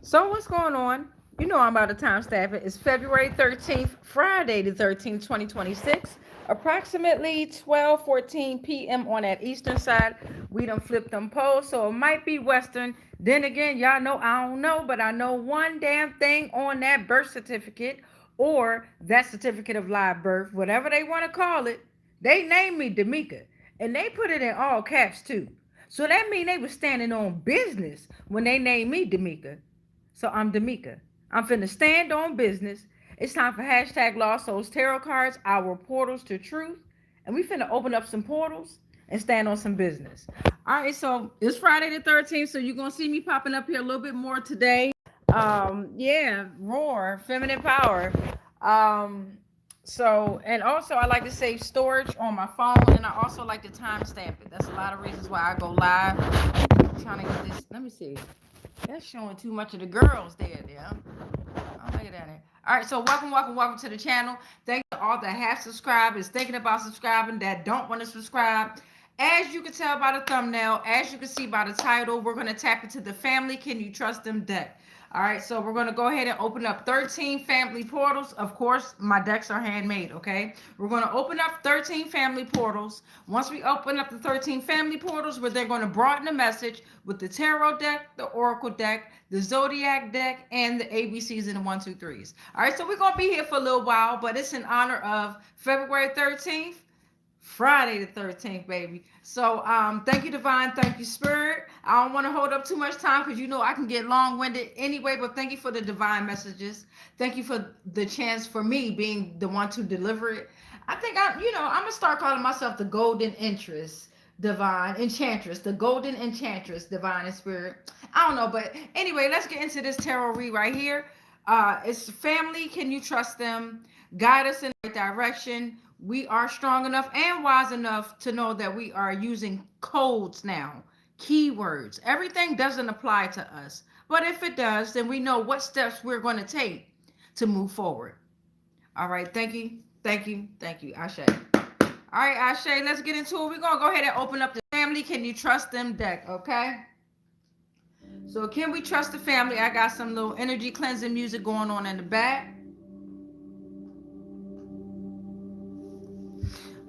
So what's going on? You know I'm about to timestamp it. It's February 13th, Friday the 13th, 2026. Approximately 12:14 p.m. on that eastern side. We done flipped them poles, so it might be western. Then again, y'all know I don't know, but I know one damn thing on that birth certificate or that certificate of live birth, whatever they want to call it. They named me D'Amica, and they put it in all caps too. So that mean they was standing on business when they named me D'Amica. So I'm D'Amica. I'm finna stand on business. It's time for hashtag Lost Souls Tarot Cards, our portals to truth. And we finna open up some portals and stand on some business. All right, so it's Friday the 13th, so you're gonna see me popping up here a little bit more today. Yeah, roar, feminine power. Um, so and also I like to save storage on my phone, and I also like to timestamp it. That's a lot of reasons why I go live. I'm trying to get this. Let me see. That's showing too much of the girls there. Oh, look at that. All right, so welcome to the channel. Thank you to all that have subscribed, is thinking about subscribing, that don't want to subscribe. As you can tell by the thumbnail, as you can see by the title, we're going to tap into the family Can You Trust Them deck. All right, so we're going to go ahead and open up 13 family portals. Of course, my decks are handmade, okay? We're going to open up 13 family portals. Once we open up the 13 family portals, we're then going to broaden the message with the tarot deck, the oracle deck, the zodiac deck, and the ABCs and the 1, 2, 3s. All right, so we're going to be here for a little while, but it's in honor of February 13th. Friday the 13th, baby. So thank you, Divine. Thank you, Spirit. I don't want to hold up too much time because you know I can get long-winded anyway, but thank you for the divine messages. Thank you for the chance for me being the one to deliver it. I think I'm gonna start calling myself the golden interest. Divine enchantress, the golden enchantress, divine and spirit. I don't know, but anyway, let's get into this tarot read right here. It's family. Can you trust them? Guide us in the right direction. We are strong enough and wise enough to know that we are using codes now, keywords. Everything doesn't apply to us, but if it does, then we know what steps we're going to take to move forward. All right, thank you, thank you, thank you, Ashe. All right, Ashe, let's get into it. We're going to go ahead and open up the family Can You Trust Them deck, okay? So can we trust the family? I got some little energy cleansing music going on in the back.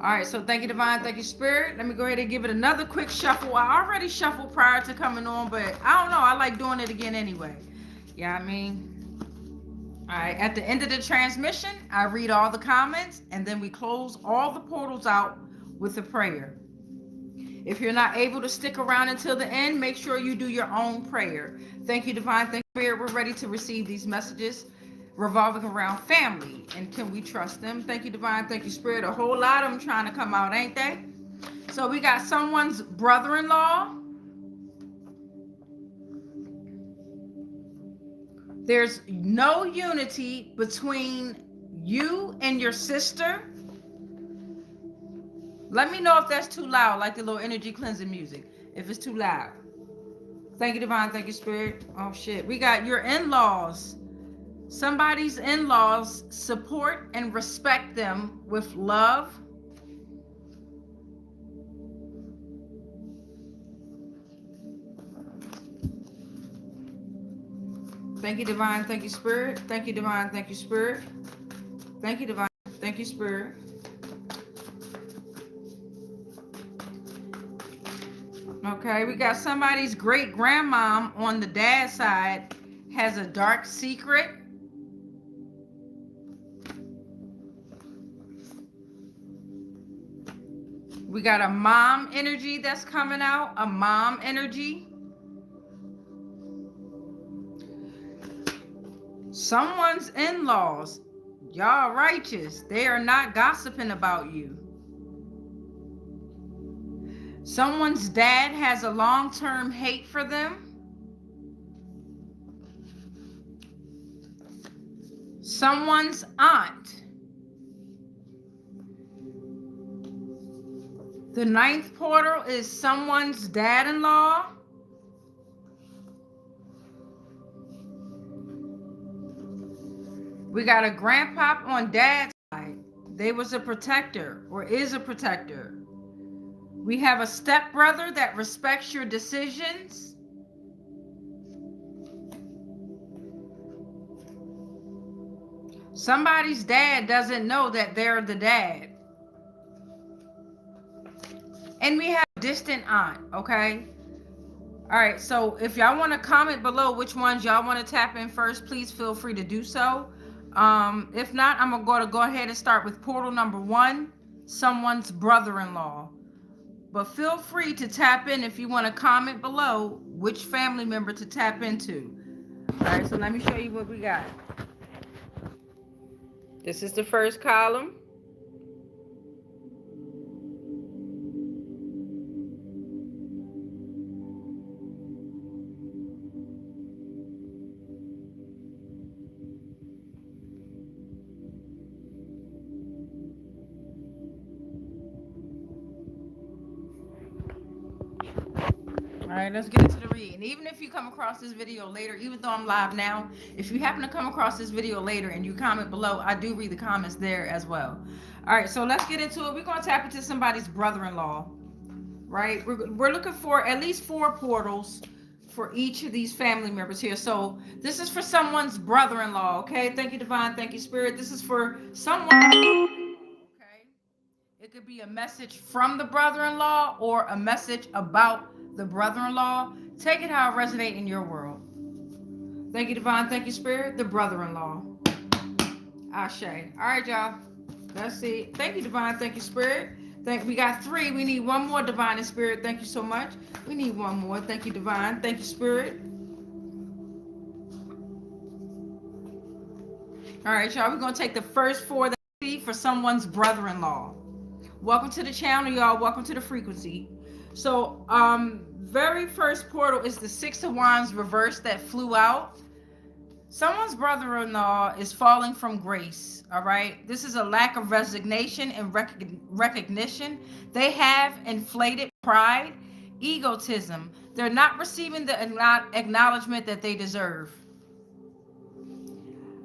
All right, so thank you, Divine. Thank you, Spirit. Let me go ahead and give it another quick shuffle. I already shuffled prior to coming on, but I don't know. I like doing it again anyway. Yeah, I mean, all right, at the end of the transmission, I read all the comments, and then we close all the portals out with a prayer. If you're not able to stick around until the end, make sure you do your own prayer. Thank you, Divine. Thank you, Spirit. We're ready to receive these messages revolving around family, and can we trust them? Thank you, Divine. Thank you, Spirit. A whole lot of them trying to come out, ain't they? So we got someone's brother-in-law. There's no unity between you and your sister. Let me know if that's too loud, like the little energy cleansing music, if it's too loud. Thank you, Divine. Thank you, Spirit. Oh shit, we got your in-laws. Somebody's in-laws, support and respect them with love. Thank you, Divine. Thank you, Spirit. Thank you, Divine. Thank you, Spirit. Thank you, Divine. Thank you, Spirit. Okay, we got somebody's great grandmom on the dad side has a dark secret. We got a mom energy that's coming out, a mom energy. Someone's in-laws, y'all righteous. They are not gossiping about you. Someone's dad has a long-term hate for them. Someone's aunt. The 9th portal is someone's dad-in-law. We got a grandpop on dad's side. They was a protector or is a protector. We have a stepbrother that respects your decisions. Somebody's dad doesn't know that they're the dad. And we have a distant aunt, okay? All right, so if y'all want to comment below which ones y'all want to tap in first, please feel free to do so. If not, I'm going to go ahead and start with portal number 1, someone's brother-in-law. But feel free to tap in if you want to comment below which family member to tap into. All right, so let me show you what we got. This is the first column. All right, let's get into the read. And even if you come across this video later, even though I'm live now, if you happen to come across this video later and you comment below, I do read the comments there as well. All right, so let's get into it. We're going to tap into somebody's brother-in-law, right? We're looking for at least 4 portals for each of these family members here. So this is for someone's brother-in-law, okay? Thank you, Divine. Thank you, Spirit. This is for someone, okay? It could be a message from the brother-in-law or a message about the brother-in-law. Take it how it resonates in your world. Thank you, Divine. Thank you, Spirit. The brother-in-law. Ashe. All right, y'all. Let's see. Thank you, Divine. Thank you, Spirit. We got 3. We need 1 more, Divine and Spirit. Thank you so much. We need 1 more. Thank you, Divine. Thank you, Spirit. All right, y'all. We're going to take the first 4 that we see for someone's brother-in-law. Welcome to the channel, y'all. Welcome to the frequency. So, very first portal is the 6 of Wands reverse that flew out. Someone's brother-in-law is falling from grace, all right? This is a lack of resignation and recognition. They have inflated pride, egotism. They're not receiving the acknowledgement that they deserve.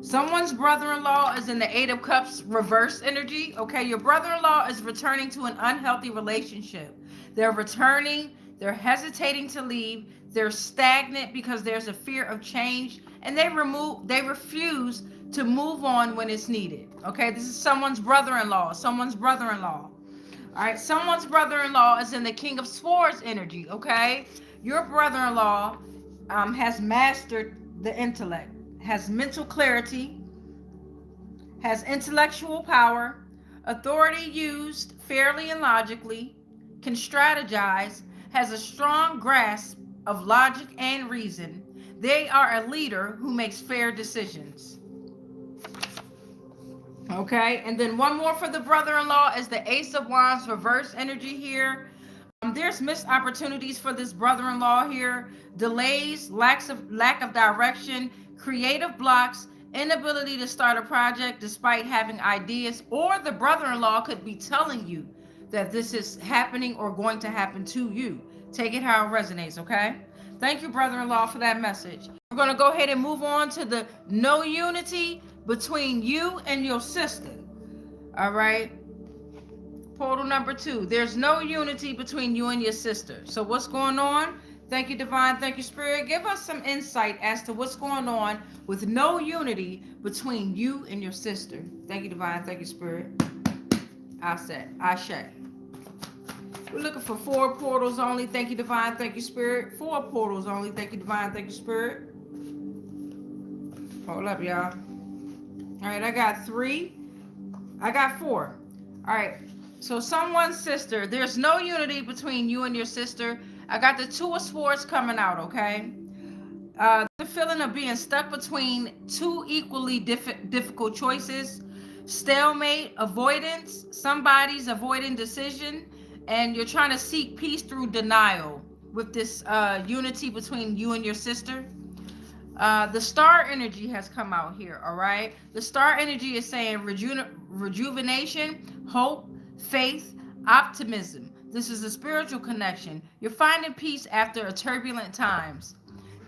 Someone's brother-in-law is in the 8 of Cups reverse energy, okay? Your brother-in-law is returning to an unhealthy relationship. They're returning, they're hesitating to leave, they're stagnant because there's a fear of change, and they refuse to move on when it's needed. Okay, this is someone's brother-in-law, All right, someone's brother-in-law is in the King of Swords energy, okay? Your brother-in-law has mastered the intellect, has mental clarity, has intellectual power, authority used fairly and logically, can strategize, has a strong grasp of logic and reason. They are a leader who makes fair decisions. Okay, and then 1 more for the brother-in-law is the Ace of Wands reverse energy here. There's missed opportunities for this brother-in-law here. Delays, lack of direction, creative blocks, inability to start a project despite having ideas, or the brother-in-law could be telling you that this is happening or going to happen to you. Take it how it resonates, okay? Thank you, brother-in-law, for that message. We're going to go ahead and move on to the no unity between you and your sister. All right? Portal number 2. There's no unity between you and your sister. So what's going on? Thank you, Divine. Thank you, Spirit. Give us some insight as to what's going on with no unity between you and your sister. Thank you, Divine. Thank you, Spirit. Ashe. We're looking for 4 portals only. Thank you, Divine. Thank you, Spirit. 4 portals only. Thank you, Divine. Thank you, Spirit. Hold up, y'all. All right, I got 3. I got 4. All right. So someone's sister. There's no unity between you and your sister. I got the 2 of Swords coming out, okay? The feeling of being stuck between 2 equally difficult choices. Stalemate, avoidance. Somebody's avoiding decision. And you're trying to seek peace through denial with this unity between you and your sister. The star energy has come out here, all right? The star energy is saying rejuvenation, hope, faith, optimism. This is a spiritual connection. You're finding peace after a turbulent times.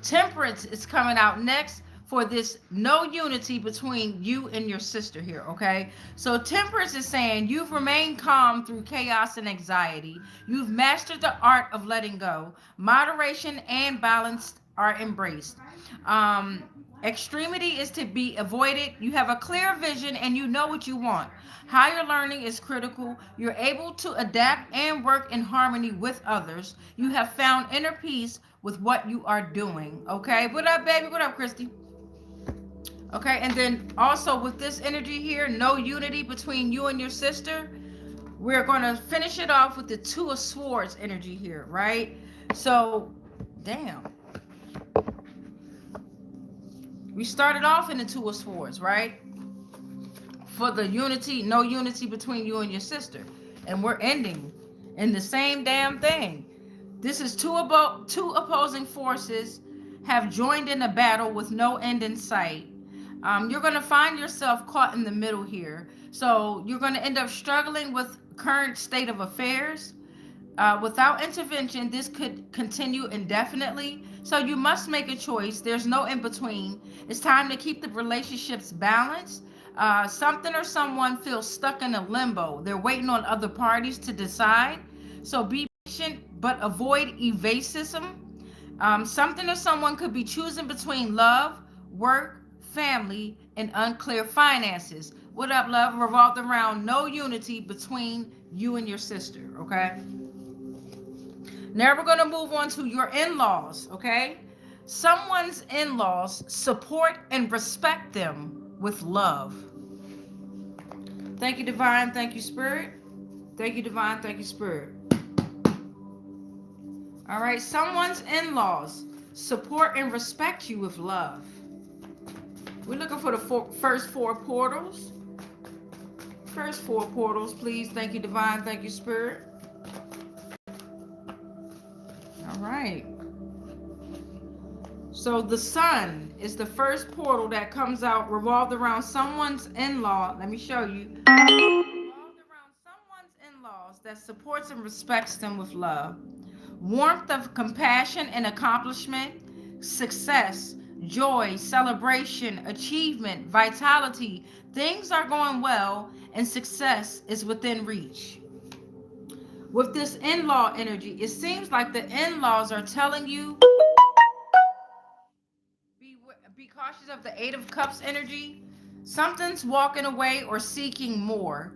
Temperance is coming out next for this no unity between you and your sister here, okay? So Temperance is saying you've remained calm through chaos and anxiety. You've mastered the art of letting go. Moderation and balanced are embraced. Um, Extremity is to be avoided. You have a clear vision and you know what you want. Higher learning is critical. You're able to adapt and work in harmony with others. You have found inner peace with what you are doing. Okay, what up, baby? What up, Christy? Okay, and then also with this energy here, no unity between you and your sister. We're going to finish it off with the Two of Swords energy here, right? So, damn. We started off in the Two of Swords, right? For the unity, no unity between you and your sister. And we're ending in the same damn thing. This is two opposing forces have joined in a battle with no end in sight. You're going to find yourself caught in the middle here. So you're going to end up struggling with current state of affairs. Without intervention, this could continue indefinitely. So you must make a choice. There's no in between. It's time to keep the relationships balanced. Something or someone feels stuck in a limbo. They're waiting on other parties to decide. So be patient, but avoid evasivism. Something or someone could be choosing between love, work, family, and unclear finances. What up, love? Revolved around no unity between you and your sister, okay? Now we're going to move on to your in-laws, okay? Someone's in-laws, support and respect them with love. Thank you, Divine. Thank you, Spirit. Thank you, Divine. Thank you, Spirit. All right, someone's in-laws support and respect you with love. We're looking for the first four portals. First four portals, please. Thank you, Divine. Thank you, Spirit. All right. So the sun is the first portal that comes out revolved around someone's in-law. Let me show you. Revolved around someone's in-laws that supports and respects them with love. Warmth of compassion and accomplishment, success, joy, celebration, achievement, vitality. Things are going well and success is within reach. With this in-law energy, it seems like the in-laws are telling you be cautious of the Eight of Cups energy. Something's walking away or seeking more,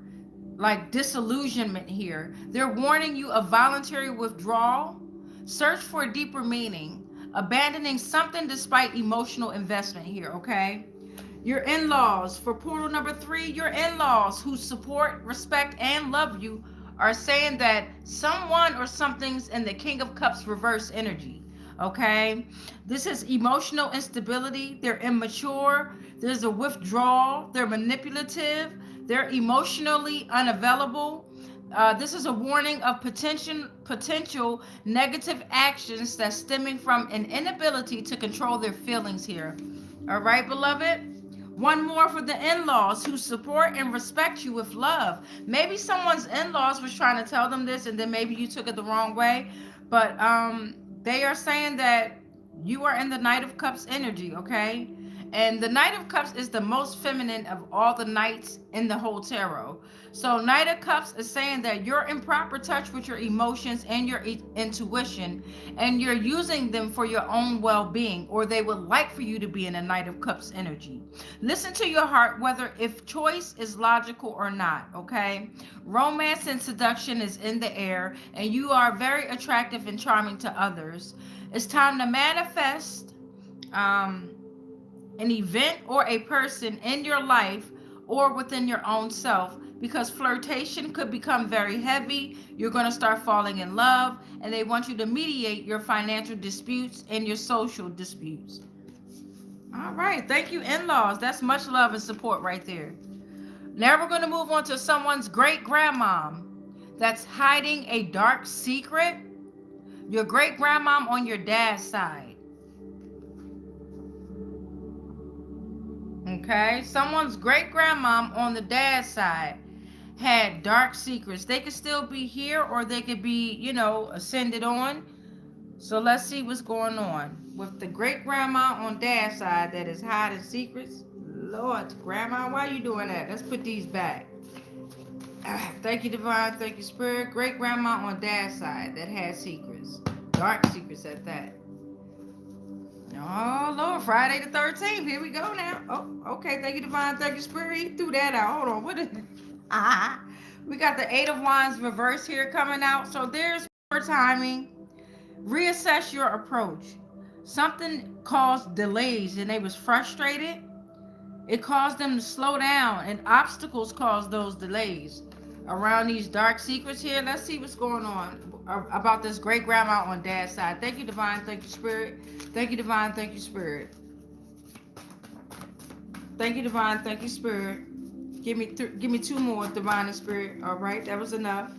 like disillusionment here. They're warning you of voluntary withdrawal. Search for a deeper meaning. Abandoning something despite emotional investment here, okay? Your in-laws, for portal number 3, your in-laws who support, respect, and love you are saying that someone or something's in the King of Cups reverse energy. Okay, this is emotional instability. They're immature. There's a withdrawal. They're manipulative. They're emotionally unavailable. This is a warning of potential negative actions that's stemming from an inability to control their feelings here. All right, beloved. One more for the in-laws who support and respect you with love. Maybe someone's in-laws was trying to tell them this and then maybe you took it the wrong way. But they are saying that you are in the Knight of Cups energy, okay? And the Knight of Cups is the most feminine of all the knights in the whole tarot. So Knight of Cups is saying that you're in proper touch with your emotions and your intuition, and you're using them for your own well-being, or they would like for you to be in a Knight of Cups energy. Listen to your heart, whether if choice is logical or not, okay? Romance and seduction is in the air, and you are very attractive and charming to others. It's time to manifest an event or a person in your life or within your own self, because flirtation could become very heavy. You're going to start falling in love, and they want you to mediate your financial disputes and your social disputes. All right, thank you, in-laws. That's much love and support right there. Now we're going to move on to someone's great grandmom that's hiding a dark secret. Your great grandmom on your dad's side. Okay, someone's great grandmom on the dad's side had dark secrets. They could still be here or they could be, ascended on. So let's see what's going on with the great grandma on dad's side that is hiding secrets. Lord, grandma, why are you doing that? Let's put these back. Thank you, Divine. Thank you, Spirit. Great grandma on dad's side that had secrets. Dark secrets at that. Oh Lord, Friday the 13th. Here we go now. Oh, okay. Thank you, Divine. Thank you, Spirit. He threw that out. Hold on. What is it? We got the Eight of Wands reverse here coming out. So there's poor timing. Reassess your approach. Something caused delays and they was frustrated. It caused them to slow down, and obstacles caused those delays. Around these dark secrets here, let's see what's going on about this great grandma on dad's side. Thank you, Divine. Thank you, Spirit. Thank you, Divine. Thank you, Spirit. Thank you, Divine. Thank you, Spirit. Give me two more, Divine and Spirit. All right, that was enough.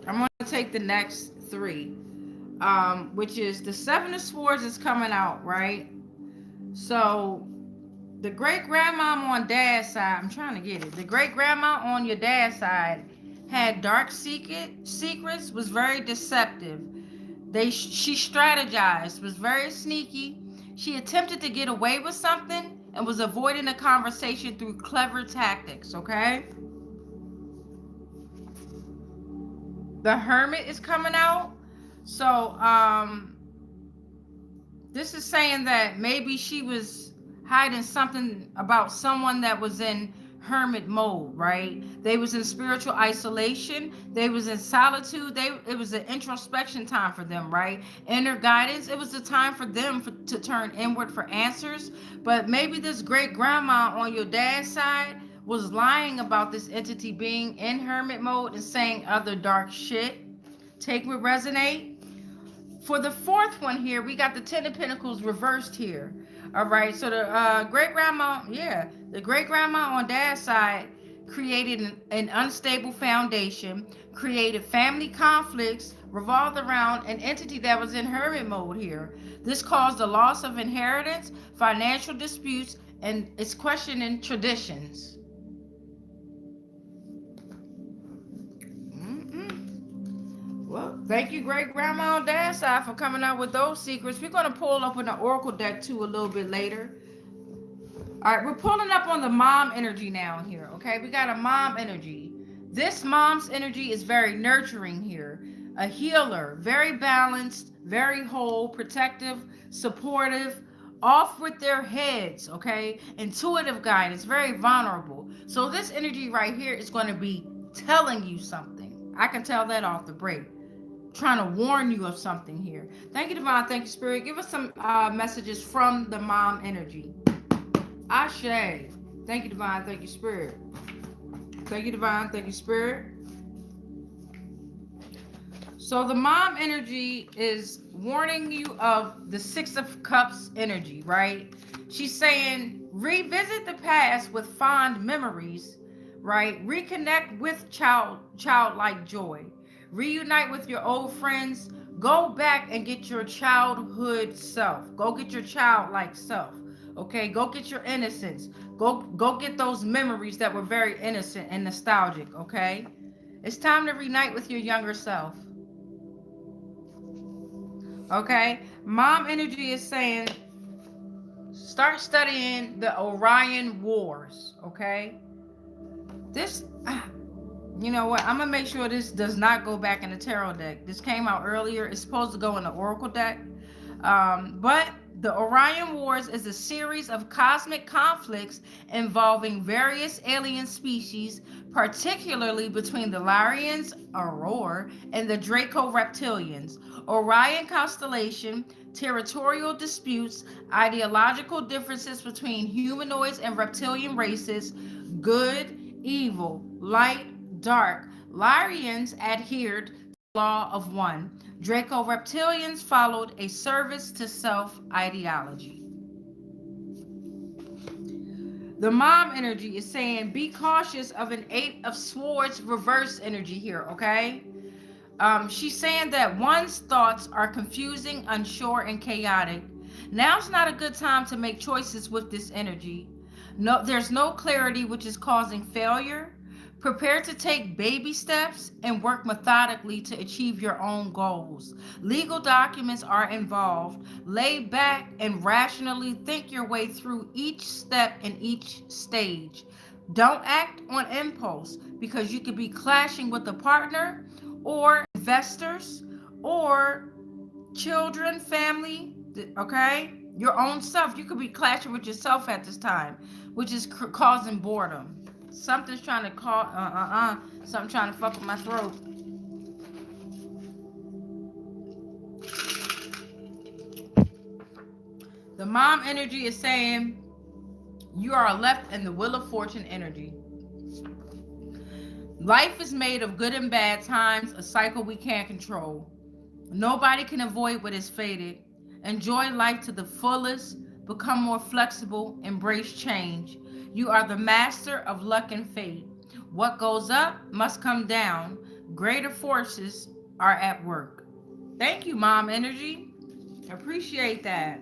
I'm going to take the next three, which is the Seven of Swords is coming out, right? So the great grandma on dad's side, I'm trying to get it. The great grandma on your dad's side had dark secrets, was very deceptive. She strategized, was very sneaky. She attempted to get away with something and was avoiding a conversation through clever tactics, okay? The Hermit is coming out. So this is saying that maybe she was hiding something about someone that was in hermit mode, right? They was in spiritual isolation. They was in solitude. It was an introspection time for them, right? Inner guidance. It was a time for them to turn inward for answers. But maybe this great grandma on your dad's side was lying about this entity being in hermit mode and saying other dark shit. Take what resonate. For the fourth one here, we got the Ten of Pentacles reversed here. All right, so the great grandma on dad's side created an unstable foundation, created family conflicts, revolved around an entity that was in hermit mode here. This caused the loss of inheritance, financial disputes, and it's questioning traditions. Well, thank you, great grandma on dad's side, for coming out with those secrets. We're going to pull up in the oracle deck too a little bit later. All right, we're pulling up on the mom energy now here, okay? We got a mom energy. This mom's energy is very nurturing here. A healer, very balanced, very whole, protective, supportive, off with their heads, okay? Intuitive guidance, very vulnerable. So this energy right here is going to be telling you something. I can tell that off the break. Trying to warn you of something here. Thank you, Divine. Thank you, Spirit. Give us some messages from the mom energy. Ashe. Thank you, Divine. Thank you, Spirit. Thank you, Divine. Thank you, Spirit. So the mom energy is warning you of the Six of Cups energy, right? She's saying revisit the past with fond memories, right? Reconnect with childlike joy. Reunite with your old friends. Go back and get your childhood self. Go get your childlike self. Okay, go get your innocence. Go get those memories that were very innocent and nostalgic. Okay, it's time to reunite with your younger self. Okay, mom energy is saying start studying the Orion Wars. Okay, this. You know what? I'm going to make sure this does not go back in the tarot deck. This came out earlier. It's supposed to go in the oracle deck. But the Orion Wars is a series of cosmic conflicts involving various alien species, particularly between the Lyrians, Aurora, and the Draco Reptilians. Orion constellation, territorial disputes, ideological differences between humanoids and reptilian races, good, evil, light, dark. Lyrians adhered to the law of one. Draco Reptilians followed a service to self ideology. The mom energy is saying be cautious of an Eight of Swords reverse energy here, okay? She's saying that one's thoughts are confusing, unsure, and chaotic. Now's not a good time to make choices with this energy. No, there's no clarity, which is causing failure. Prepare to take baby steps and work methodically to achieve your own goals. Legal documents are involved. Lay back and rationally think your way through each step and each stage. Don't act on impulse because you could be clashing with a partner or investors, or children, family, okay? Your own self. You could be clashing with yourself at this time, which is causing boredom. Something's trying to call, something trying to fuck with my throat. The mom energy is saying you are left in the Wheel of Fortune energy. Life is made of good and bad times, a cycle we can't control. Nobody can avoid what is fated. Enjoy life to the fullest, become more flexible, embrace change. You are the master of luck and fate. What goes up must come down. Greater forces are at work. Thank you, mom energy. Appreciate that.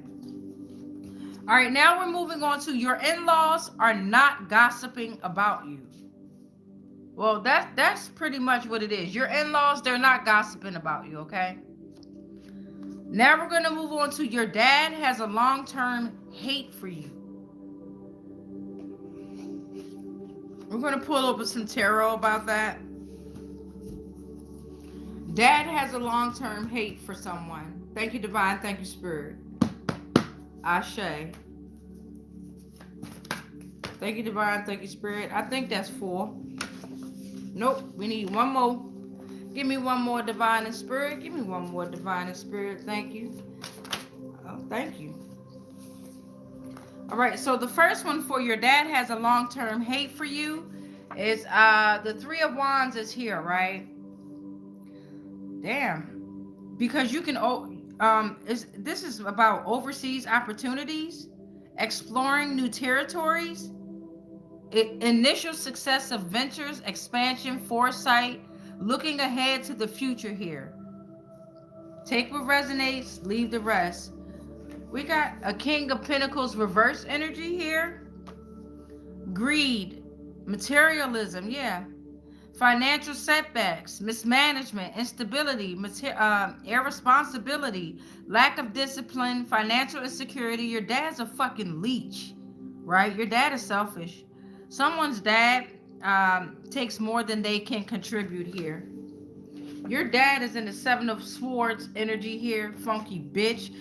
All right, now we're moving on to your in-laws are not gossiping about you. Well, that's pretty much what it is. Your in-laws, they're not gossiping about you, okay? Now we're going to move on to your dad has a long-term hate for you. We're going to pull over some tarot about that. Dad has a long-term hate for someone. Thank you, Divine. Thank you, Spirit. Ashe. Thank you, Divine. Thank you, Spirit. I think that's 4. Nope. We need one more. Give me one more, Divine and Spirit. Give me one more, Divine and Spirit. Thank you. Oh, thank you. All right. So the first one for your dad has a long-term hate for you is the 3 of Wands is here, right? Damn. Because you can this is about overseas opportunities, exploring new territories, initial success of ventures, expansion, foresight, looking ahead to the future here. Take what resonates, leave the rest. We got a King of Pentacles reverse energy here. Greed, materialism, yeah. Financial setbacks, mismanagement, instability, irresponsibility, lack of discipline, financial insecurity. Your dad's a fucking leech, right? Your dad is selfish. Someone's dad takes more than they can contribute here. Your dad is in the 7 of Swords energy here. Funky bitch.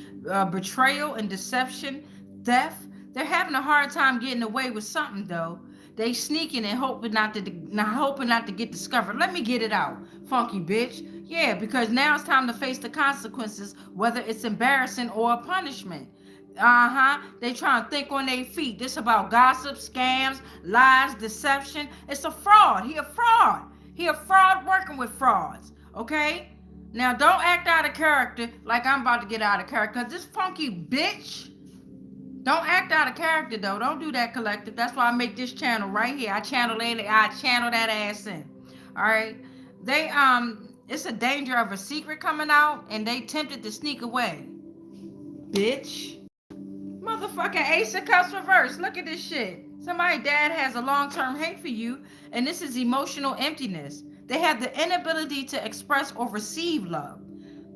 Betrayal and deception, theft. They're having a hard time getting away with something though. They sneaking and hoping not to get discovered. Let me get it out, funky bitch. Yeah, because now it's time to face the consequences, whether it's embarrassing or a punishment. They trying to think on their feet. This about gossip, scams, lies, deception. It's a fraud. He a fraud. He a fraud working with frauds. Okay? Now don't act out of character like I'm about to get out of character. Cause this funky bitch. Don't act out of character though. Don't do that, collective. That's why I make this channel right here. I channel that ass in. All right. They it's a danger of a secret coming out, and they tempted to sneak away. Bitch. Motherfucking Ace of Cups reverse. Look at this shit. Somebody's dad has a long-term hate for you, and this is emotional emptiness. They have the inability to express or receive love.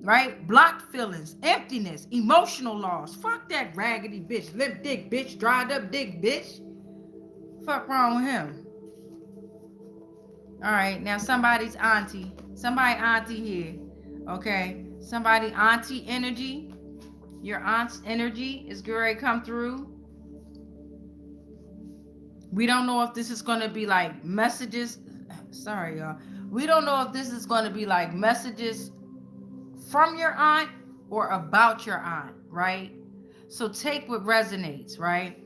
Right? Blocked feelings, emptiness, emotional loss. Fuck that raggedy bitch, lip dick bitch, dried up dick bitch. Fuck wrong with him? All right, now somebody's auntie. Somebody auntie here. Okay, somebody auntie energy. Your aunt's energy is going to come through. We don't know if this is going to be like messages. Sorry, y'all. We don't know if this is going to be like messages from your aunt or about your aunt, right? So take what resonates, right?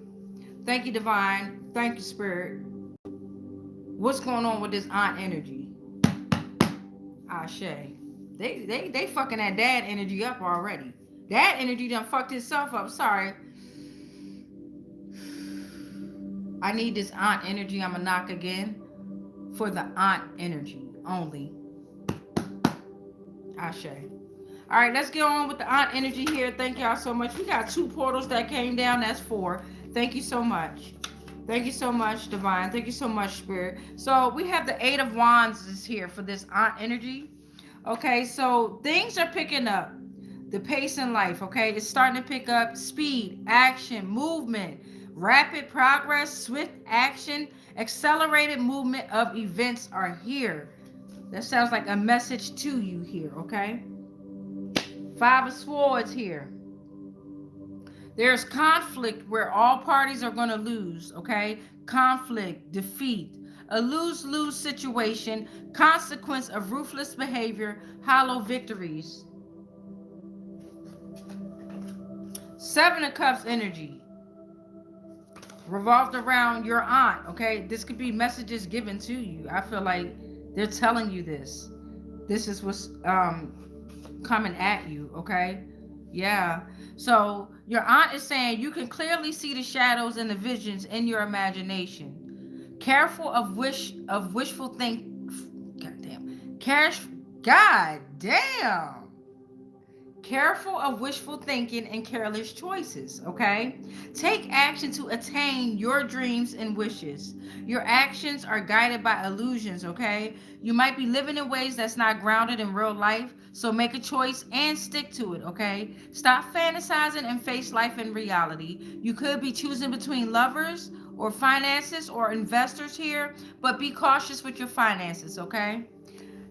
Thank you, Divine. Thank you, Spirit. What's going on with this aunt energy? Ashe. They fucking that dad energy up already. Dad energy done fucked himself up. Sorry. I need this aunt energy. I'm gonna knock again for the aunt energy only. Ashe. All right, let's get on with the aunt energy here. Thank y'all so much. We got 2 portals that came down. That's 4. Thank you so much. Thank you so much, Divine. Thank you so much, Spirit. So we have the 8 of Wands is here for this aunt energy. Okay, so things are picking up. The pace in life, okay? It's starting to pick up speed, action, movement, rapid progress, swift action, accelerated movement of events are here. That sounds like a message to you here, okay? Five of Swords here. There's conflict where all parties are going to lose, okay? Conflict, defeat, a lose-lose situation, consequence of ruthless behavior, hollow victories. Seven of Cups energy revolved around your aunt, okay? This could be messages given to you. I feel like they're telling you this. This is what's coming at you, okay? Yeah. So your aunt is saying you can clearly see the shadows and the visions in your imagination. Careful of wishful think. Goddamn. Goddamn. Careful of wishful thinking and careless choices, okay? Take action to attain your dreams and wishes. Your actions are guided by illusions, okay? You might be living in ways that's not grounded in real life, so make a choice and stick to it, okay? Stop fantasizing and face life in reality. You could be choosing between lovers or finances or investors here, but be cautious with your finances, okay?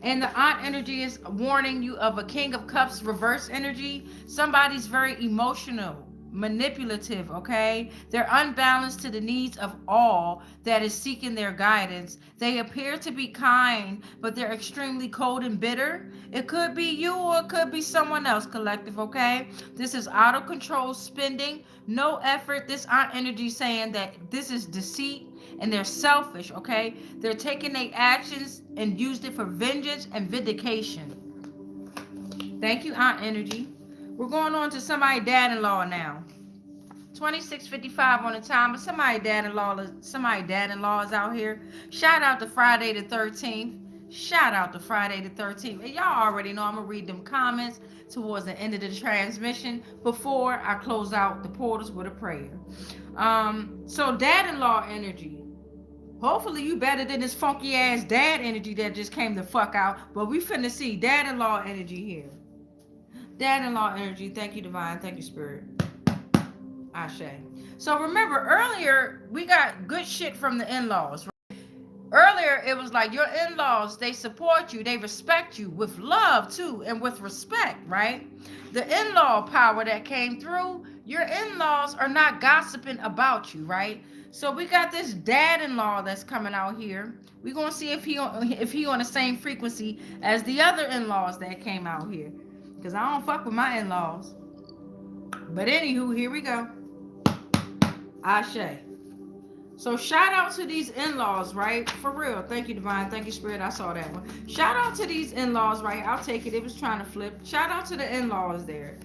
And the aunt energy is warning you of a King of Cups reverse energy. Somebody's very emotional, manipulative, okay? They're unbalanced to the needs of all that is seeking their guidance. They appear to be kind, but they're extremely cold and bitter. It could be you or it could be someone else, collective, okay? This is out of control spending, no effort. This aunt energy saying that this is deceit and they're selfish, okay? They're taking their actions and used it for vengeance and vindication. Thank you, aunt energy. We're going on to somebody dad-in-law now. 26:55 on the timer. Somebody dad-in-law is out here. Shout out to Friday the 13th. Shout out to Friday the 13th. And y'all already know I'm gonna read them comments towards the end of the transmission before I close out the portals with a prayer. So dad-in-law energy. Hopefully you better than this funky ass dad energy that just came the fuck out. But we finna see dad-in-law energy here. Dad-in-law energy. Thank you, divine. Thank you, spirit. Ashe. So remember earlier we got good shit from the in-laws. Earlier it was like your in-laws, they support you, they respect you with love too and with respect, right? The in-law power that came through, your in-laws are not gossiping about you, right? So we got this dad-in-law that's coming out here. We're gonna see if he on the same frequency as the other in-laws that came out here, because I don't fuck with my in-laws. But anywho, here we go. Ashe. So shout out to these in-laws, right? For real. Thank you, divine. Thank you, spirit. I saw that one. Shout out to these in-laws, right? I'll take it. It was trying to flip. Shout out to the in-laws there.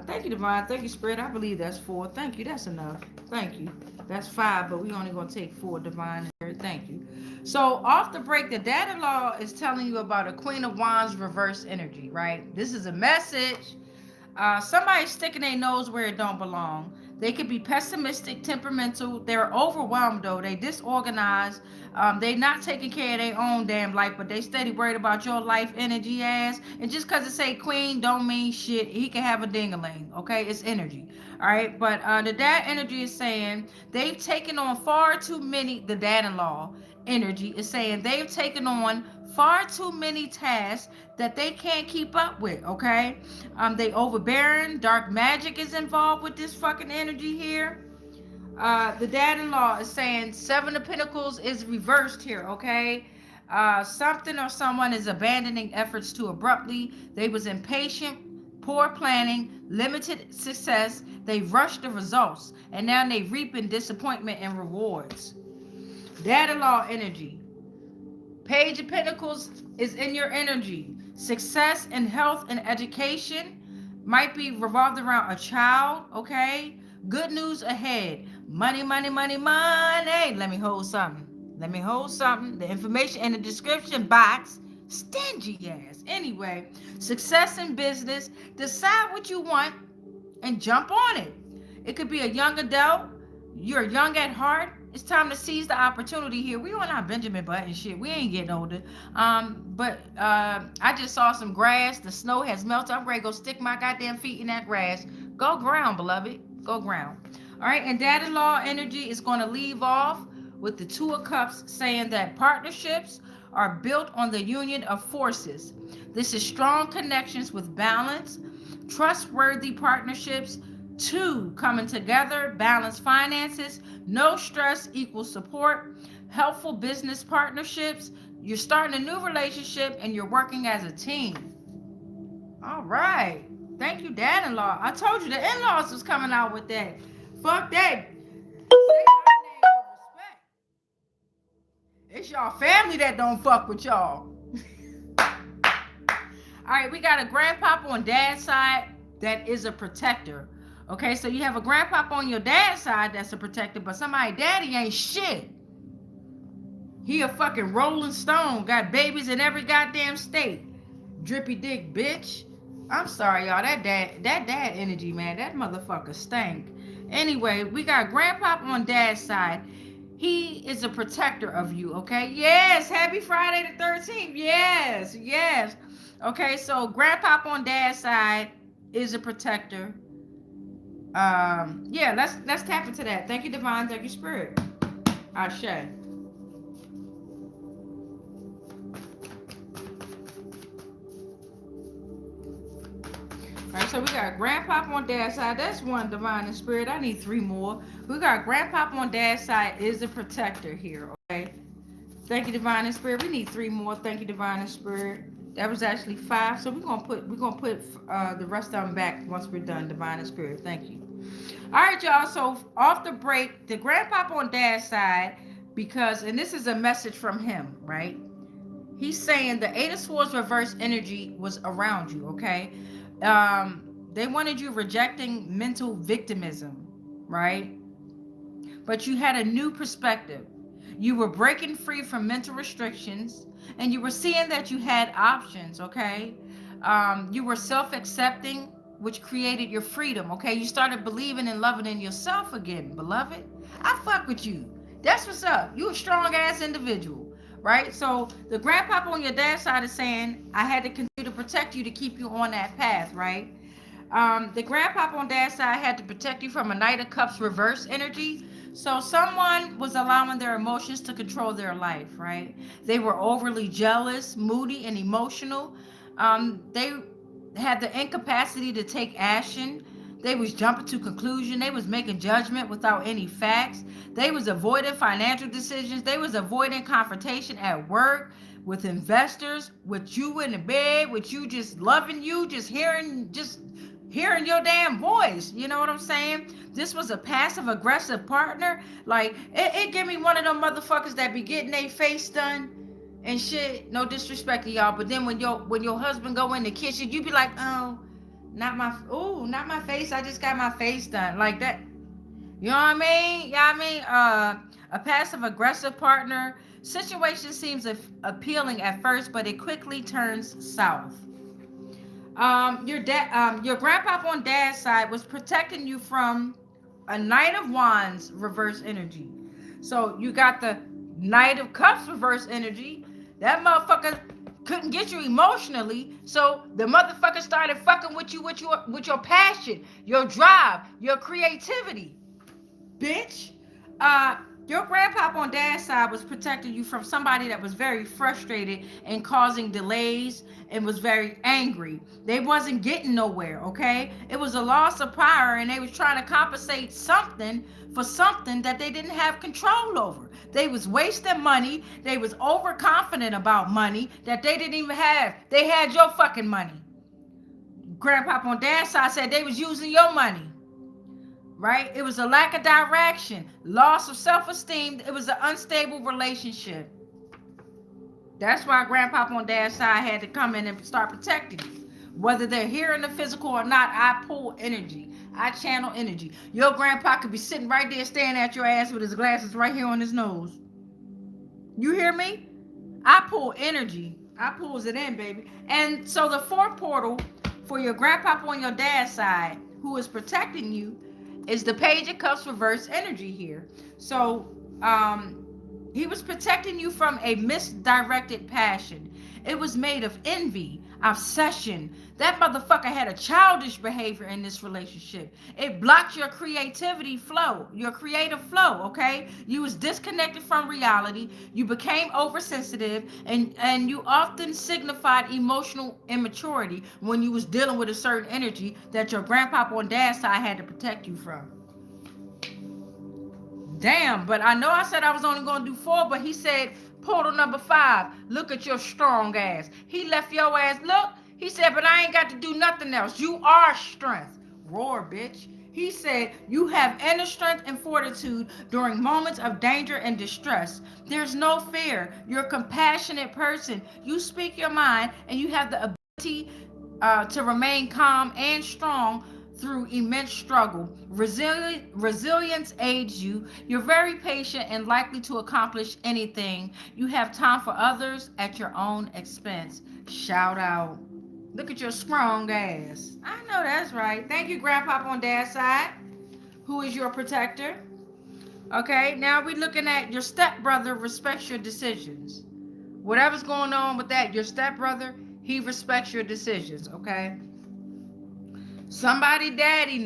Thank you, divine. Thank you, spirit. I believe that's 4. Thank you. That's enough. Thank you. That's 5, but we only gonna take 4, divine. Thank you. So off the break, the dad-in-law is telling you about a Queen of Wands reverse energy, right? This is a message. Somebody's sticking their nose where it don't belong. They could be pessimistic, temperamental. They're overwhelmed though. They disorganized. They not taking care of their own damn life, but they steady worried about your life energy ass. And just cause it say queen don't mean shit. He can have a ding-a-ling. Okay, it's energy. All right, but the dad energy is saying they've taken on far too many. The dad-in-law energy is saying they've taken on far too many tasks that they can't keep up with, okay? They overbearing. Dark magic is involved with this fucking energy here. The dad-in-law is saying 7 of Pentacles is reversed here, okay? Something or someone is abandoning efforts too abruptly. They was impatient, poor planning, limited success. They rushed the results, and now they reaping disappointment and rewards. Dad-in-law energy. Page of Pentacles is in your energy. Success in health and education might be revolved around a child, okay? Good news ahead. Money, money, money, money. Let me hold something. The information in the description box. Stingy ass. Anyway, success in business. Decide what you want and jump on it. It could be a young adult. You're young at heart. It's time to seize the opportunity here. We on our Benjamin Button shit. We ain't getting older. But I just saw some grass. The snow has melted. I'm ready to go stick my goddamn feet in that grass. Go ground, beloved. Go ground. All right, and dad-in-law energy is going to leave off with the 2 of Cups saying that partnerships are built on the union of forces. This is strong connections with balance, trustworthy partnerships, two coming together, balanced finances, no stress equals support, helpful business partnerships. You're starting a new relationship and you're working as a team. All right. Thank you, dad-in-law. I told you the in-laws was coming out with that. Fuck that. Say our name with respect. It's y'all family that don't fuck with y'all. All right, we got a grandpapa on dad's side that is a protector. Okay, so you have a grandpapa on your dad's side that's a protector, but somebody daddy ain't shit. He a fucking rolling stone, got babies in every goddamn state. Drippy dick bitch. I'm sorry, y'all. That dad energy, man. That motherfucker stank. Anyway, we got grandpapa on dad's side. He is a protector of you, okay? Yes, happy Friday the 13th. Yes, yes. Okay, so grandpapa on dad's side is a protector. Yeah, let's tap into that. Thank you, divine. Thank you, spirit. Ashe. All right, so we got grandpapa on dad's side. That's one, divine and spirit. I need three more. We got grandpapa on dad's side is a protector here, okay? Thank you, divine and spirit. We need three more. Thank you, divine and spirit. That was actually 5. So we're gonna put the rest of them back once we're done, divine and spirit. Thank you. All right, y'all. So off the break, the grandpapa on dad's side, because, and this is a message from him, right? He's saying the 8 of Swords reverse energy was around you, okay? They wanted you rejecting mental victimism, right? But you had a new perspective. You were breaking free from mental restrictions, and you were seeing that you had options, okay? You were self-accepting, which created your freedom, okay? You started believing and loving in yourself again, beloved. I fuck with you. That's what's up. You a strong-ass individual, right? So the grandpapa on your dad's side is saying, I had to continue to protect you to keep you on that path, right? The grandpapa on dad's side had to protect you from a Knight of Cups reverse energy. So someone was allowing their emotions to control their life, right? They were overly jealous, moody, and emotional. They had the incapacity to take action. They was jumping to conclusion. They was making judgment without any facts. They was avoiding financial decisions. They was avoiding confrontation at work, with investors, with you in the bed, with you just loving you, just hearing your damn voice. You know what I'm saying? This was a passive aggressive partner. Like, it give me one of them motherfuckers that be getting their face done and shit. No disrespect to y'all, but then when your husband go in the kitchen, you be like, oh, not my face. I just got my face done. Like that. You know what I mean? Yeah, a passive aggressive partner. Situation seems appealing at first, but it quickly turns south. Your grandpapa on dad's side was protecting you from a Knight of Wands reverse energy. So you got the Knight of Cups reverse energy. That motherfucker couldn't get you emotionally, so the motherfucker started fucking with you with your passion, your drive, your creativity. Bitch. Your grandpapa on dad's side was protecting you from somebody that was very frustrated and causing delays and was very angry. They wasn't getting nowhere, okay? It was a loss of power, and they was trying to compensate something for something that they didn't have control over. They was wasting money. They was overconfident about money that they didn't even have. They had your fucking money. Grandpapa on dad's side said they was using your money. Right? It was a lack of direction, loss of self-esteem. It was an unstable relationship. That's why grandpapa on dad's side had to come in and start protecting you. Whether they're here in the physical or not, I pull energy. I channel energy. Your grandpa could be sitting right there staring at your ass with his glasses right here on his nose. You hear me? I pull energy. I pulls it in, baby. And so the fourth portal for your grandpapa on your dad's side, who is protecting you, is the Page of Cups reverse energy here. So he was protecting you from a misdirected passion. It was made of envy, obsession. That motherfucker had a childish behavior in this relationship. It blocked your creativity flow, your creative flow, okay? You was disconnected from reality. You became oversensitive, and you often signified emotional immaturity when you was dealing with a certain energy that your grandpapa on dad's side had to protect you from. Damn, but I know I said I was only going to do 4, but he said portal number 5, look at your strong ass. He left your ass, look, he said, but I ain't got to do nothing else. You are strength. Roar, bitch. He said, you have inner strength and fortitude during moments of danger and distress. There's no fear. You're a compassionate person. You speak your mind, and you have the ability to remain calm and strong through immense struggle. Resilience aids you. You're very patient and likely to accomplish anything. You have time for others at your own expense. Shout out. Look at your strong ass. I know that's right. Thank you, Grandpapa on dad's side, who is your protector. Okay, now we're looking at your stepbrother respects your decisions. Whatever's going on with that, your stepbrother, he respects your decisions, okay? Somebody daddy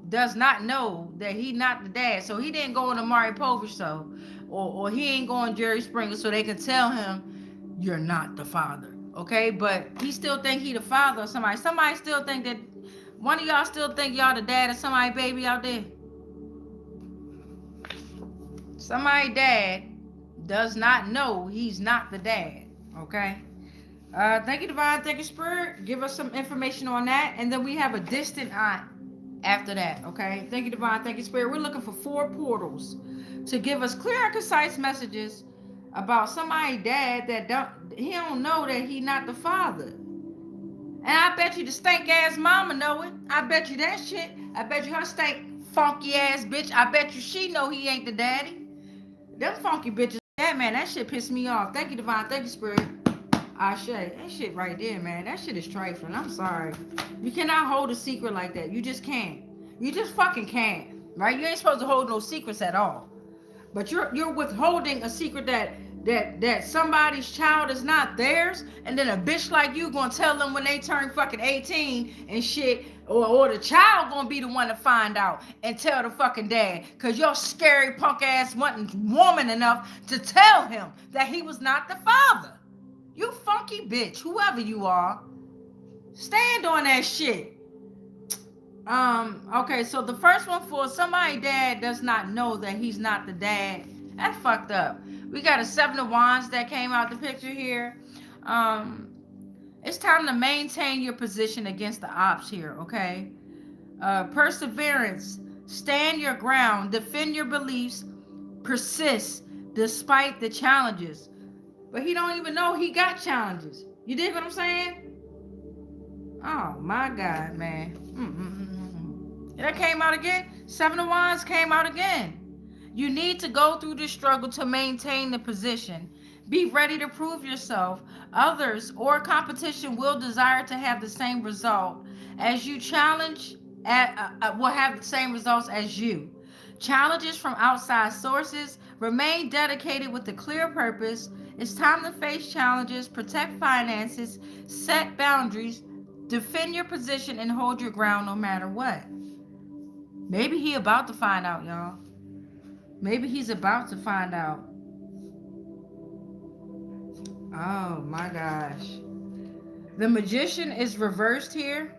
does not know that he not the dad, so he didn't go on a Maury Povich show, or he ain't going Jerry Springer, so they can tell him you're not the father, okay? But he still think he the father of somebody. Somebody still think that one of y'all still think y'all the dad of somebody baby out there. Somebody dad does not know he's not the dad, okay? Thank you, Divine. Thank you, Spirit. Give us some information on that. And then we have a distant aunt after that, okay? Thank you, Divine. Thank you, Spirit. We're looking for 4 portals to give us clear and concise messages about somebody's dad that don't know that he not the father. And I bet you the stank ass mama know it. I bet you that shit. I bet you her stank funky ass bitch. I bet you she know he ain't the daddy. Them funky bitches. Yeah, man, that shit pissed me off. Thank you, Divine. Thank you, Spirit. Ashe, that shit right there, man. That shit is trifling. I'm sorry. You cannot hold a secret like that. You just can't. You just fucking can't. Right? You ain't supposed to hold no secrets at all. But you're withholding a secret that somebody's child is not theirs, and then a bitch like you gonna tell them when they turn fucking 18 and shit, or the child gonna be the one to find out and tell the fucking dad, cause your scary punk ass wasn't woman enough to tell him that he was not the father. You funky bitch, whoever you are, stand on that shit. Okay, so the first one, for somebody dad does not know that he's not the dad. That's fucked up. We got a 7 of Wands that came out the picture here. It's time to maintain your position against the ops here, okay? Perseverance, stand your ground, defend your beliefs, persist despite the challenges. But he don't even know he got challenges. You dig what I'm saying? Oh my God, man. That came out again. 7 of Wands came out again. You need to go through this struggle to maintain the position. Be ready to prove yourself. Others or competition will desire to have the same result as you. Challenge will have the same results as you. Challenges from outside sources. Remain dedicated with a clear purpose. It's time to face challenges, protect finances, set boundaries, defend your position, and hold your ground no matter what. Maybe he about to find out, y'all. Maybe he's about to find out. Oh my gosh. The Magician is reversed here.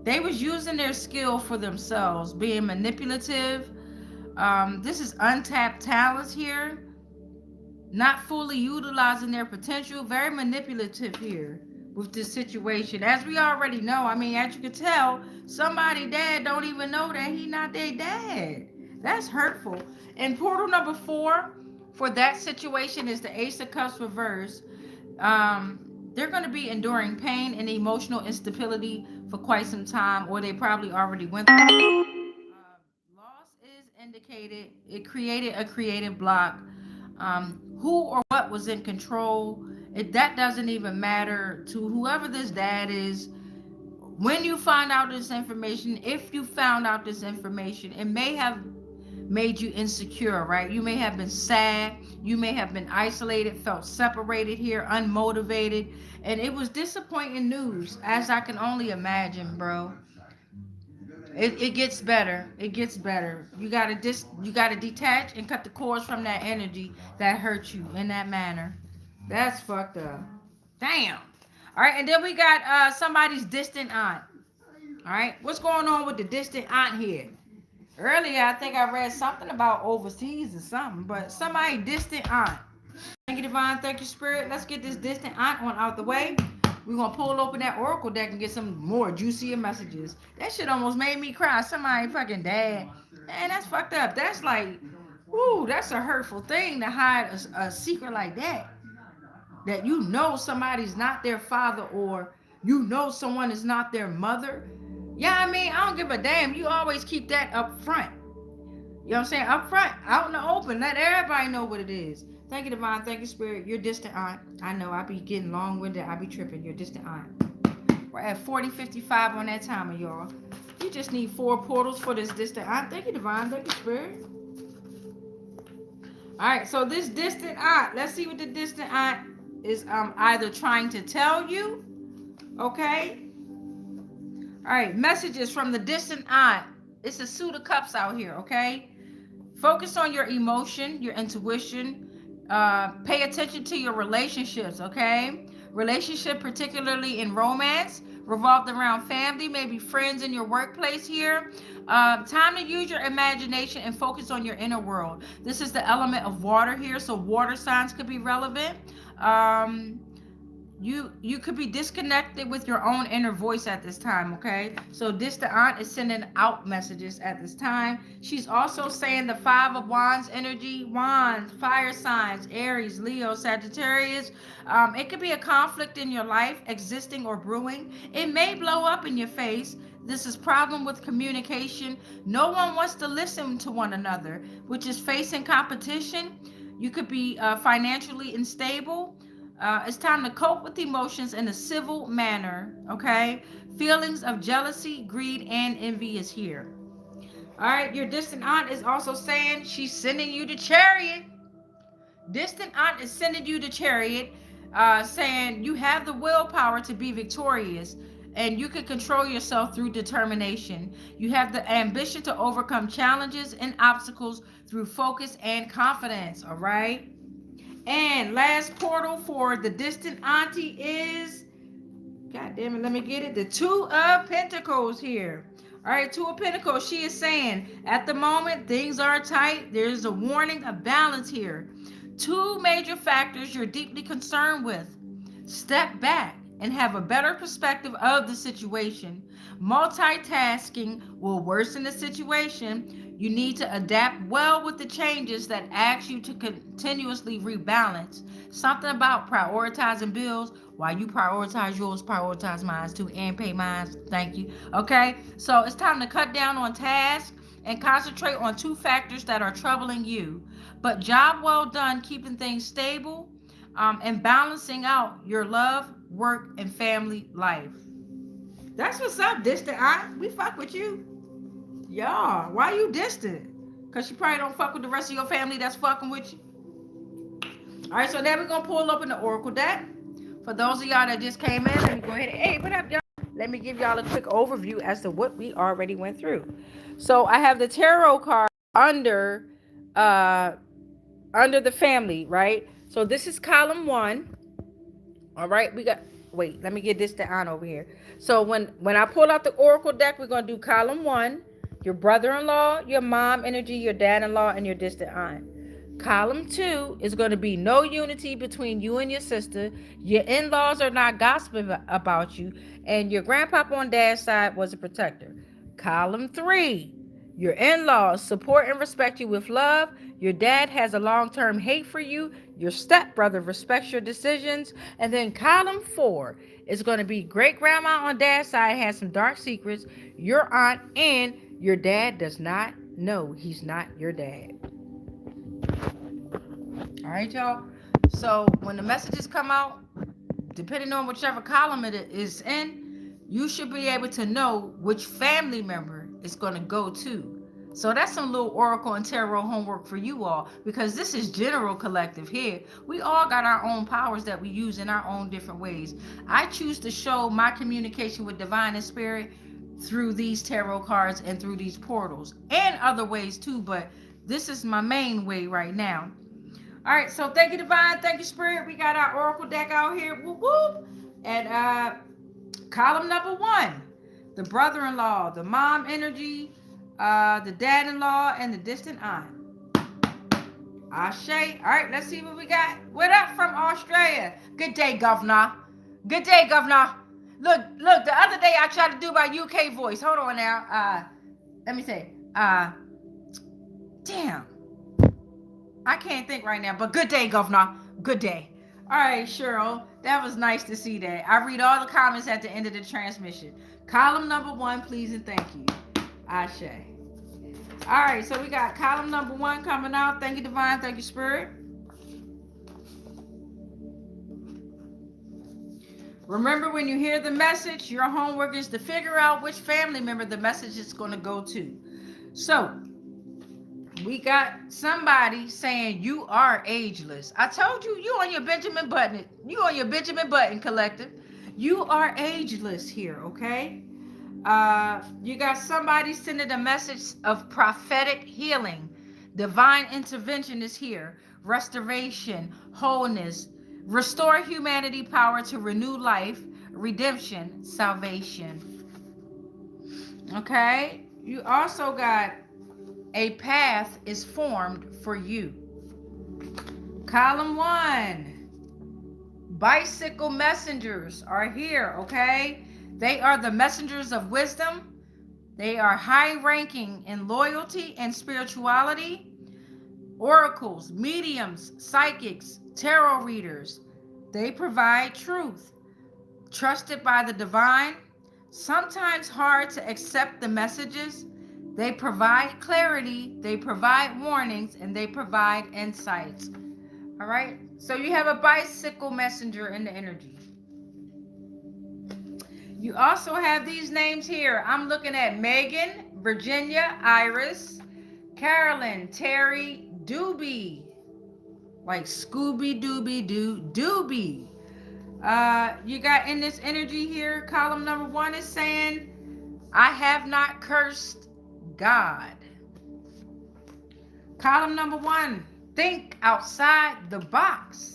They was using their skill for themselves, being manipulative. This is untapped talents here. Not fully utilizing their potential. Very manipulative here with this situation. As we already know, I mean, as you can tell, somebody dad don't even know that he not their dad. That's hurtful. And portal number 4 for that situation is the Ace of Cups reverse. They're going to be enduring pain and emotional instability for quite some time, or they probably already went through. Loss is indicated. It created a creative block. Who or what was in control? That doesn't even matter to whoever this dad is. When you find out this information, if you found out this information, it may made you insecure, right? You may have been sad, you may have been isolated, felt separated here, unmotivated, and it was disappointing news, as I can only imagine, bro. It gets better. It gets better. You gotta detach and cut the cords from that energy that hurt you in that manner. That's fucked up. Damn. All right, and then we got somebody's distant aunt. All right, what's going on with the distant aunt here? Earlier, I think I read something about overseas or something, but somebody distant aunt. Thank you, Divine. Thank you, Spirit. Let's get this distant aunt one out the way. We're going to pull open that oracle deck and get some more juicier messages. That shit almost made me cry. Somebody fucking dad. Man, that's fucked up. That's like, whoo, that's a hurtful thing to hide a secret like that. That you know somebody's not their father, or you know someone is not their mother. Yeah, I mean, I don't give a damn. You always keep that up front. You know what I'm saying? Up front, out in the open. Let everybody know what it is. Thank you, Divine. Thank you, Spirit. You're distant aunt. I know I be getting long-winded. I be tripping. You're distant aunt. We're at 40:55 on that timer, y'all. You just need 4 portals for this distant aunt. Thank you, Divine. Thank you, Spirit. All right, so this distant aunt. Let's see what the distant aunt is either trying to tell you. Okay. All right, messages from the distant aunt. It's a suit of cups out here, okay? Focus on your emotion, your intuition. Pay attention to your relationships, okay? Relationship, particularly in romance, revolved around family, maybe friends in your workplace here. Time to use your imagination and focus on your inner world. This is the element of water here, so water signs could be relevant. You could be disconnected with your own inner voice at this time, okay? So distant aunt is sending out messages at this time. She's also saying the 5 of Wands energy, Wands, fire signs, Aries, Leo, Sagittarius. It could be a conflict in your life, existing or brewing. It may blow up in your face. This is problem with communication. No one wants to listen to one another, which is facing competition. You could be financially unstable. It's time to cope with emotions in a civil manner, okay? Feelings of jealousy, greed, and envy is here. All right, your distant aunt is also saying she's sending you the Chariot. Distant aunt is sending you the Chariot, saying you have the willpower to be victorious, and you can control yourself through determination. You have the ambition to overcome challenges and obstacles through focus and confidence, all right? And last portal for the distant auntie is, God damn it, let me get it, the 2 of Pentacles here. All right, 2 of Pentacles. She is saying, at the moment, things are tight. There's a warning of balance here. 2 major factors you're deeply concerned with. Step back and have a better perspective of the situation. Multitasking will worsen the situation. You need to adapt well with the changes that ask you to continuously rebalance. Something about prioritizing bills. While you prioritize yours, prioritize mine too, and pay mine. Thank you. Okay, so it's time to cut down on tasks and concentrate on 2 factors that are troubling you. But job well done keeping things stable and balancing out your love, work, and family life. That's what's up, distant aunt. We fuck with you. Y'all, why you distant? Because you probably don't fuck with the rest of your family that's fucking with you. All right, so now we're going to pull open the oracle deck. For those of y'all that just came in, let me go ahead and, hey, what up, y'all? Let me give y'all a quick overview as to what we already went through. So I have the tarot card under the family, right? So this is column 1. All right, we got, wait, let me get this down over here. So when I pull out the oracle deck, we're going to do column 1, your brother-in-law, your mom energy, your dad-in-law, and your distant aunt. Column 2 is going to be no unity between you and your sister. Your in-laws are not gossiping about you, and your grandpapa on dad's side was a protector. Column 3, your in-laws support and respect you with love. Your dad has a long-term hate for you. Your stepbrother respects your decisions. And then column 4 is going to be great-grandma on dad's side has some dark secrets. Your aunt and your dad does not know he's not your dad. All right, y'all. So when the messages come out, depending on whichever column it is in, you should be able to know which family member it's going to go to. So that's some little oracle and tarot homework for you all, because this is general collective here. We all got our own powers that we use in our own different ways. I choose to show my communication with divine and spirit through these tarot cards and through these portals and other ways too, but this is my main way right now. All right, so thank you, divine. Thank you, spirit. We got our oracle deck out here. Whoop, whoop. And column number 1, the brother-in-law, the mom energy, the dad-in-law, and the distant aunt. Ashe. All right, let's see what we got. What up from Australia? Good day, governor. Good day, governor. Look, the other day I tried to do my UK voice. Hold on now. Let me say, damn. I can't think right now, but good day, governor. Good day. All right, Cheryl. That was nice to see that. I read all the comments at the end of the transmission. Column number 1, please and thank you. Ashe. All right, so we got column number 1 coming out. Thank you, divine. Thank you, spirit. Remember, when you hear the message, your homework is to figure out which family member the message is going to go to. So, we got somebody saying you are ageless. I told you, you on your Benjamin Button. You on your Benjamin Button collective. You are ageless here, okay? You got somebody sending a message of prophetic healing. Divine intervention is here. Restoration, wholeness, restore humanity power to renew life, redemption, salvation. Okay? You also got a path is formed for you. Column 1, bicycle messengers are here, okay? They are the messengers of wisdom. They are high ranking in loyalty and spirituality. Oracles, mediums, psychics, tarot readers. They provide truth, trusted by the divine, sometimes hard to accept the messages. They provide clarity, they provide warnings, and they provide insights. All right, so you have a bicycle messenger in the energy. You also have these names here. I'm looking at Megan, Virginia, Iris, Carolyn, Terry, Doobie, like Scooby Dooby Doo, Doobie. You got in this energy here, column number 1 is saying, I have not cursed God. Column number 1, think outside the box.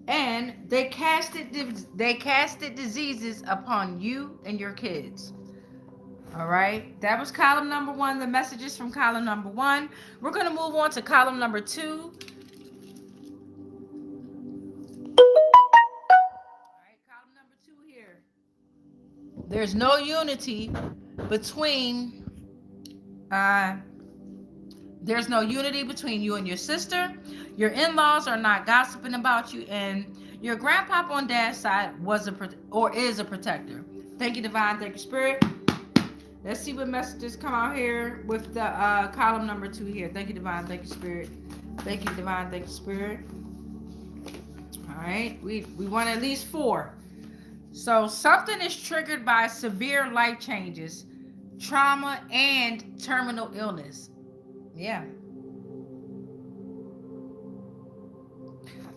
And they casted diseases upon you and your kids. All right, that was column number 1, the messages from column number 1. We're going to move on to column number 2. All right, column number 2 here. There's no unity between you and your sister. Your in-laws are not gossiping about you, and your grandpapa on dad's side is a protector. Thank you, divine. Thank you, spirit. Let's see what messages come out here with the column number 2 here. Thank you, divine. Thank you, spirit. Thank you, divine. Thank you, spirit. All right, we want at least 4. So something is triggered by severe life changes, trauma, and terminal illness. Yeah.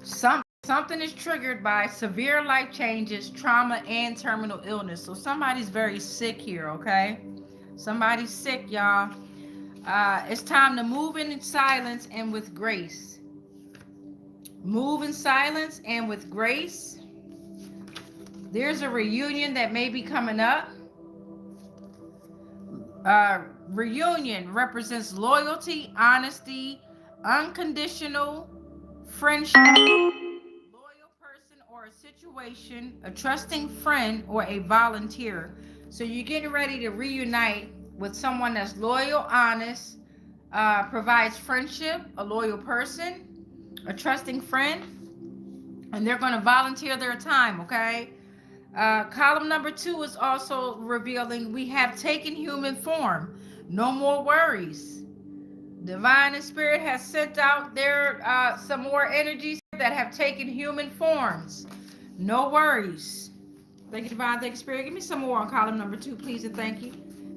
Something is triggered by severe life changes, trauma, and terminal illness. So somebody's very sick here, okay? Somebody's sick, y'all. It's time to move in silence and with grace. Move in silence and with grace. There's a reunion that may be coming up. Reunion represents loyalty, honesty, unconditional friendship, loyal person or a situation, a trusting friend, or a volunteer. So you're getting ready to reunite with someone that's loyal, honest, provides friendship, a loyal person, a trusting friend, and they're going to volunteer their time, okay? Column number 2 is also revealing we have taken human form. No more worries. Divine and spirit has sent out their some more energies that have taken human forms. No worries. Thank you, divine. Thank you, spirit. Give me some more on column number 2, please, and thank you.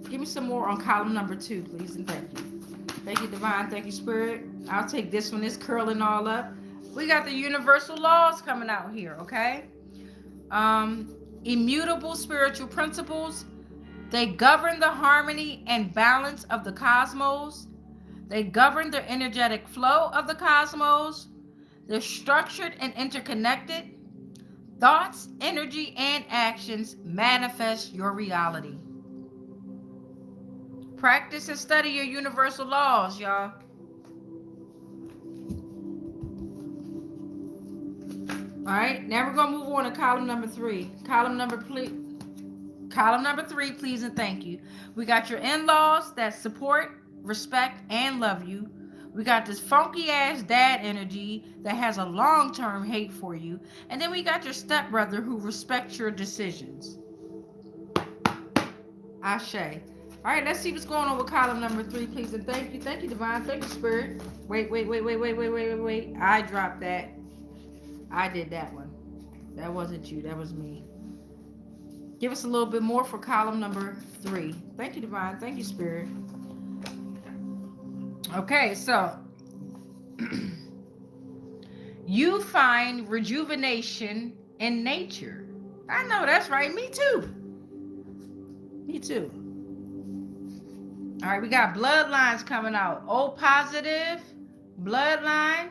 Give me some more on column number 2, please, and thank you. Thank you, Divine. Thank you, Spirit. I'll take this one. It's curling all up. We got the universal laws coming out here, okay? Immutable spiritual principles. They govern the harmony and balance of the cosmos. They govern the energetic flow of the cosmos. They're structured and interconnected. Thoughts, energy, and actions manifest your reality. Practice and study your universal laws, y'all. All right, now we're gonna move on to column number 3. Column number 3, please and thank you. We got your in-laws that support, respect, and love you. We got this funky ass dad energy that has a long-term hate for you. And then we got your stepbrother who respects your decisions. Ashe. All right, let's see what's going on with column number 3, please and thank you. Thank you, Divine. Thank you, Spirit. Wait. I dropped that. I did that one. That wasn't you. That was me. Give us a little bit more for column number 3. Thank you, Divine. Thank you, Spirit. Okay, so you find rejuvenation in nature. I know that's right. Me too. Me too. All right, we got bloodlines coming out. O positive bloodline.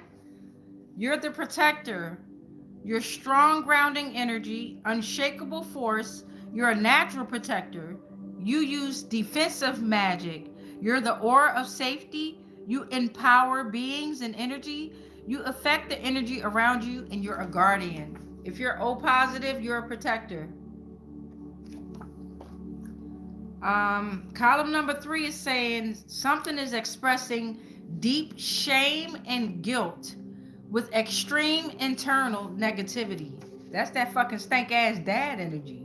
You're the protector. You're strong grounding energy, unshakable force. You're a natural protector. You use defensive magic. You're the aura of safety. You empower beings and energy. You affect the energy around you, and you're a guardian. If you're O positive, you're a protector. Column number 3 is saying something is expressing deep shame and guilt with extreme internal negativity. That's that fucking stank ass dad energy.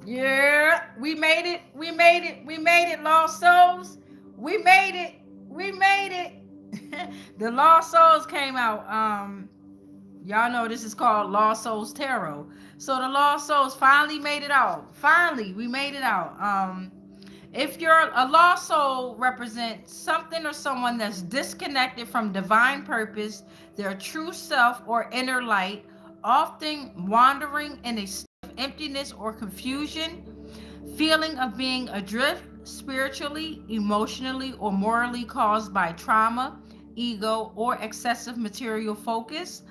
Yeah, we made it. We made it. We made it, lost souls. We made it. We made it. The lost souls came out. Y'all know this is called Lost Souls Tarot. So the lost souls finally made it out. Finally, we made it out. If you're a lost soul, represents something or someone that's disconnected from divine purpose, their true self or inner light, often wandering in a state of emptiness or confusion, feeling of being adrift spiritually, emotionally, or morally caused by trauma, ego, or excessive material focus,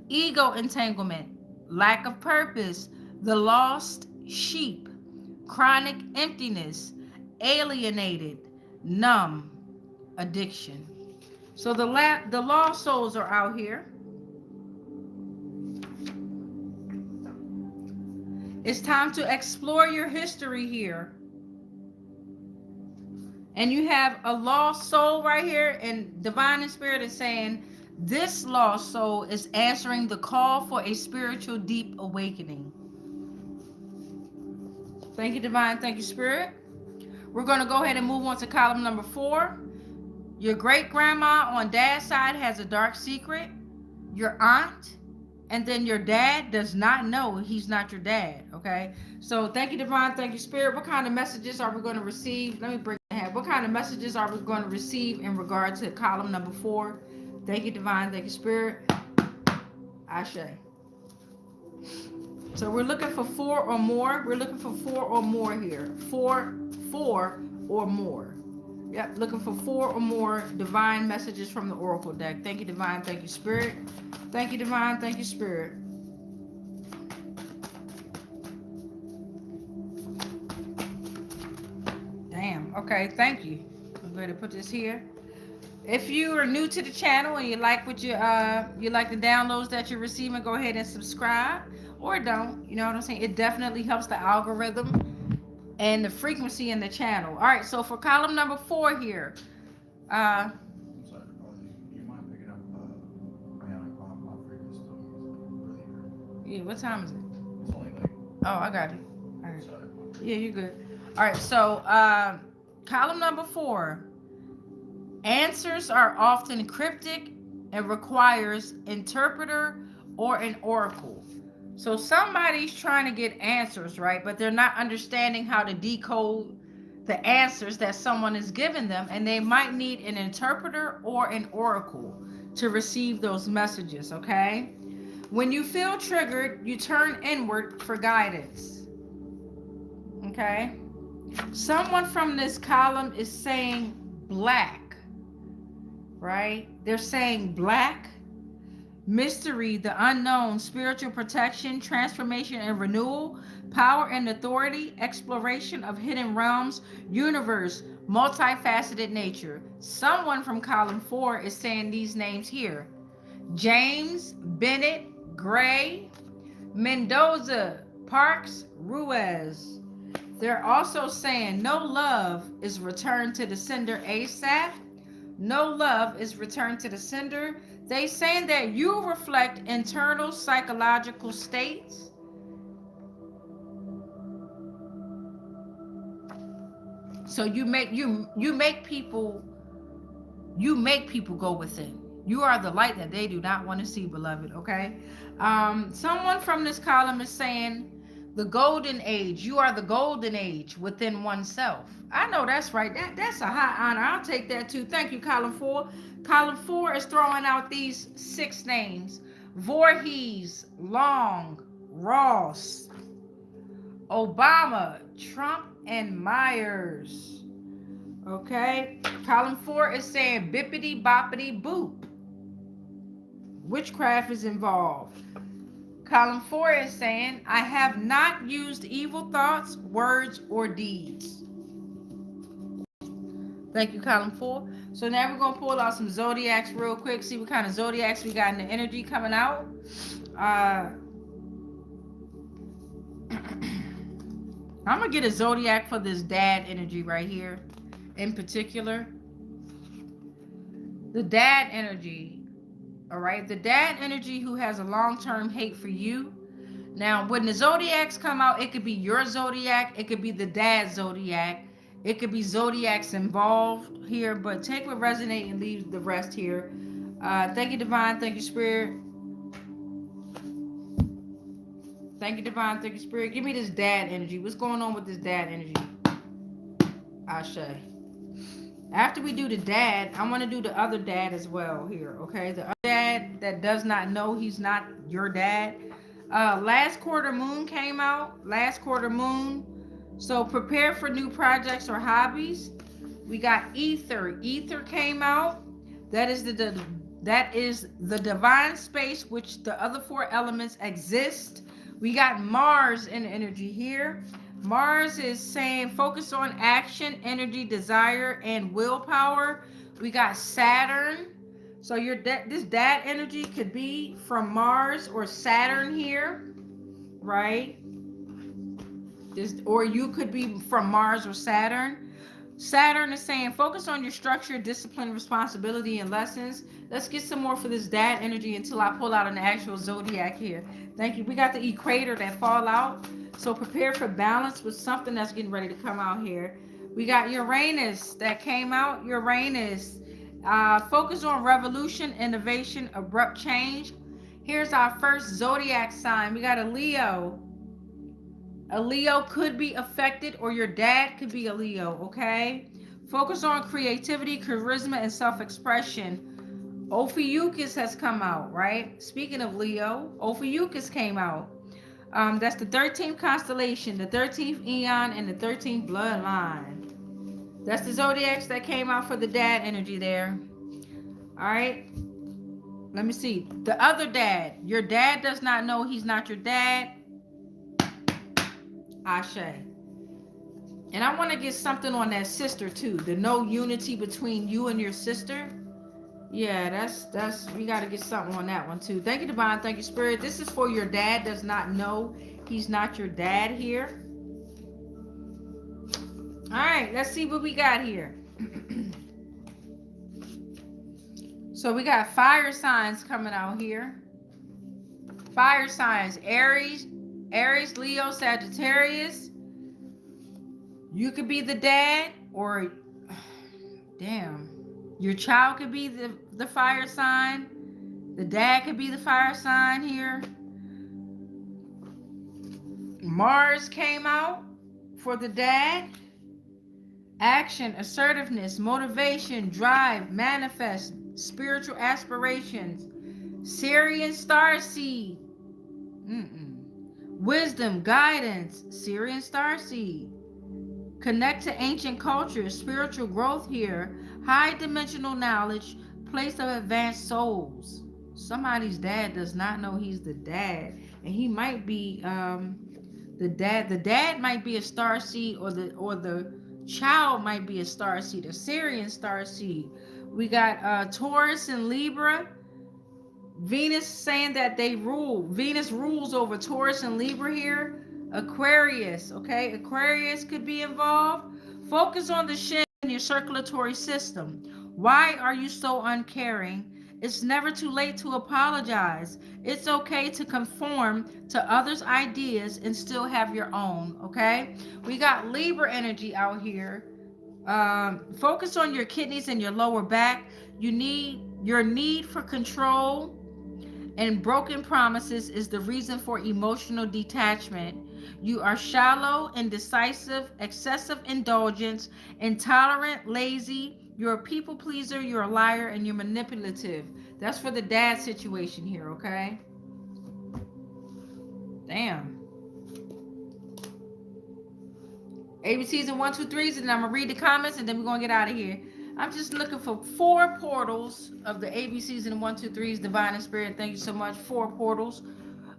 ego entanglement, lack of purpose, the lost sheep, chronic emptiness, alienated, numb, addiction. So the lost souls are out here. It's time to explore your history here. And you have a lost soul right here, and Divine and Spirit is saying this lost soul is answering the call for a spiritual deep awakening. Thank you, Divine. Thank you, Spirit. We're going to go ahead and move on to column number 4. Your great-grandma on dad's side has a dark secret. Your aunt, and then your dad does not know he's not your dad, okay? So thank you, Divine. Thank you, Spirit. What kind of messages are we going to receive? Let me break it down. What kind of messages are we going to receive in regard to column number 4? Thank you, Divine. Thank you, Spirit. Ashe. So we're looking for 4 or more. We're looking for 4 or more here. 4 or more. Yep, looking for 4 or more divine messages from the Oracle deck. Thank you, Divine. Thank you, Spirit. Thank you, Divine. Thank you, Spirit. Damn. Okay, thank you. I'm going to put this here. If you are new to the channel and you like what you like the downloads that you're receiving, go ahead and subscribe, or don't. You know what I'm saying? It definitely helps the algorithm and the frequency in the channel. All right, so for column number 4 here. I'm sorry, do you mind picking up my frequency really hurt? Yeah, what time is it? It's only like, Oh, I got it. All right. sorry. Yeah, you're good. All right, so column number 4. Answers are often cryptic and requires interpreter or an oracle. So somebody's trying to get answers, right? But they're not understanding how to decode the answers that someone is giving them, and they might need an interpreter or an oracle to receive those messages, okay? When you feel triggered, you turn inward for guidance, okay? Someone from this column is saying black, right? They're saying black, mystery, the unknown, spiritual protection, transformation and renewal, power and authority, exploration of hidden realms, universe, multifaceted nature. Someone from column 4 is saying these names here: James, Bennett, Gray, Mendoza, Parks, Ruiz. They're also saying no love is returned to the sender ASAP. No love is returned to the sender. They saying that you reflect internal psychological states. So you make people go within. You are the light that they do not want to see, beloved. Okay. Someone from this column is saying the golden age. You are the golden age within oneself. I know that's right. That's a high honor. I'll take that too. Thank you, column 4. Column 4 is throwing out these 6 names: Voorhees, Long, Ross, Obama, Trump, and Myers. Okay. Column 4 is saying bippity boppity boop. Witchcraft is involved. Column 4 is saying, I have not used evil thoughts, words, or deeds. Thank you, column 4. So now we're going to pull out some zodiacs real quick, see what kind of zodiacs we got in the energy coming out. I'm going to get a zodiac for this dad energy right here in particular. The dad energy. All right, the dad energy who has a long-term hate for you. Now, when the zodiacs come out, it could be your zodiac, it could be the dad zodiac, it could be zodiacs involved here, but take what resonates and leave the rest here. Thank you, divine. Thank you, spirit. Thank you, divine. Thank you, spirit. Give me this dad energy. What's going on with this dad energy? Ashe. After we do the dad, I want to do the other dad as well here, okay? The other dad that does not know he's not your dad. Last quarter moon came out. Last quarter moon. So prepare for new projects or hobbies. We got ether. Ether came out. That is the divine space which the other 4 elements exist. We got Mars in energy here. Mars is saying focus on action, energy, desire, and willpower. We got Saturn. So this dad energy could be from Mars or Saturn here, right? Or you could be from Mars or Saturn. Saturn is saying focus on your structure, discipline, responsibility, and lessons. Let's get some more for this dad energy until I pull out an actual zodiac here. Thank you. We got the equator that fall out. So prepare for balance with something that's getting ready to come out here. We got Uranus that came out. Uranus. Focus on revolution, innovation, abrupt change. Here's our first zodiac sign. We got a Leo. A Leo could be affected, or your dad could be a Leo, okay? Focus on creativity, charisma, and self-expression. Ophiuchus has come out, right? Speaking of Leo, Ophiuchus came out. That's the 13th constellation, the 13th eon, and the 13th bloodline. That's the zodiacs that came out for the dad energy there. All right. Let me see. The other dad. Your dad does not know he's not your dad. Ashe. And I want to get something on that sister too. The no unity between you and your sister. Yeah, that's we got to get something on that one too. Thank you, divine. Thank you, spirit. This is for your dad does not know he's not your dad here. All right, let's see what we got here. So we got fire signs coming out here. Fire signs: Aries, Leo, Sagittarius. You could be the dad, or damn, your child could be the fire sign. The dad could be the fire sign here. Mars came out for the dad. Action, assertiveness, motivation, drive, manifest, spiritual aspirations. Syrian starseed. Wisdom, guidance, Syrian starseed. Connect to ancient cultures, spiritual growth here. High dimensional knowledge, place of advanced souls. Somebody's dad does not know he's the dad, and he might be the dad. The dad might be a starseed, or the child might be a starseed, a Syrian starseed. We got Taurus and Libra. Venus saying that they rule. Venus rules over Taurus and Libra here. Aquarius, okay? Aquarius could be involved. Focus on the shin in your circulatory system. Why are you so uncaring? It's never too late to apologize. It's okay to conform to others' ideas and still have your own, okay? We got Libra energy out here. Focus on your kidneys and your lower back. Your need for control and broken promises is the reason for emotional detachment. You are shallow, indecisive, excessive indulgence, intolerant, lazy. You're a people pleaser, you're a liar, and you're manipulative. That's for the dad situation here, okay? Damn. ABCs and 1, 2, 3s, and I'm gonna read the comments and then we're gonna get out of here. I'm just looking for 4 portals of the ABCs and the 1, 2, 3s, divine and spirit. Thank you so much. 4 portals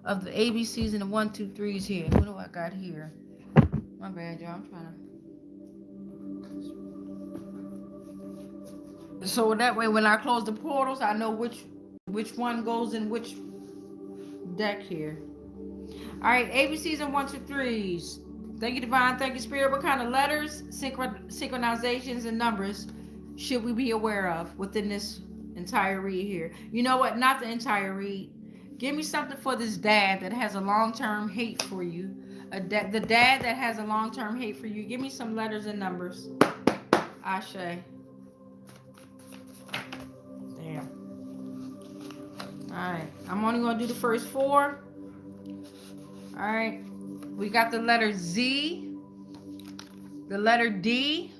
of the ABCs and the 1, 2, 3s here. What do I got here? My bad, y'all. I'm trying to. So that way, when I close the portals, I know which one goes in which deck here. All right, ABCs and 1, 2, 3s. Thank you, divine. Thank you, spirit. What kind of letters, synchronizations, and numbers should we be aware of within this entire read here? You know what? Not the entire read. Give me something for this dad that has a long-term hate for you. The dad that has a long-term hate for you. Give me some letters and numbers. Ashe. Damn. All right. I'm only going to do the first 4. All right. We got the letter Z, the letter D,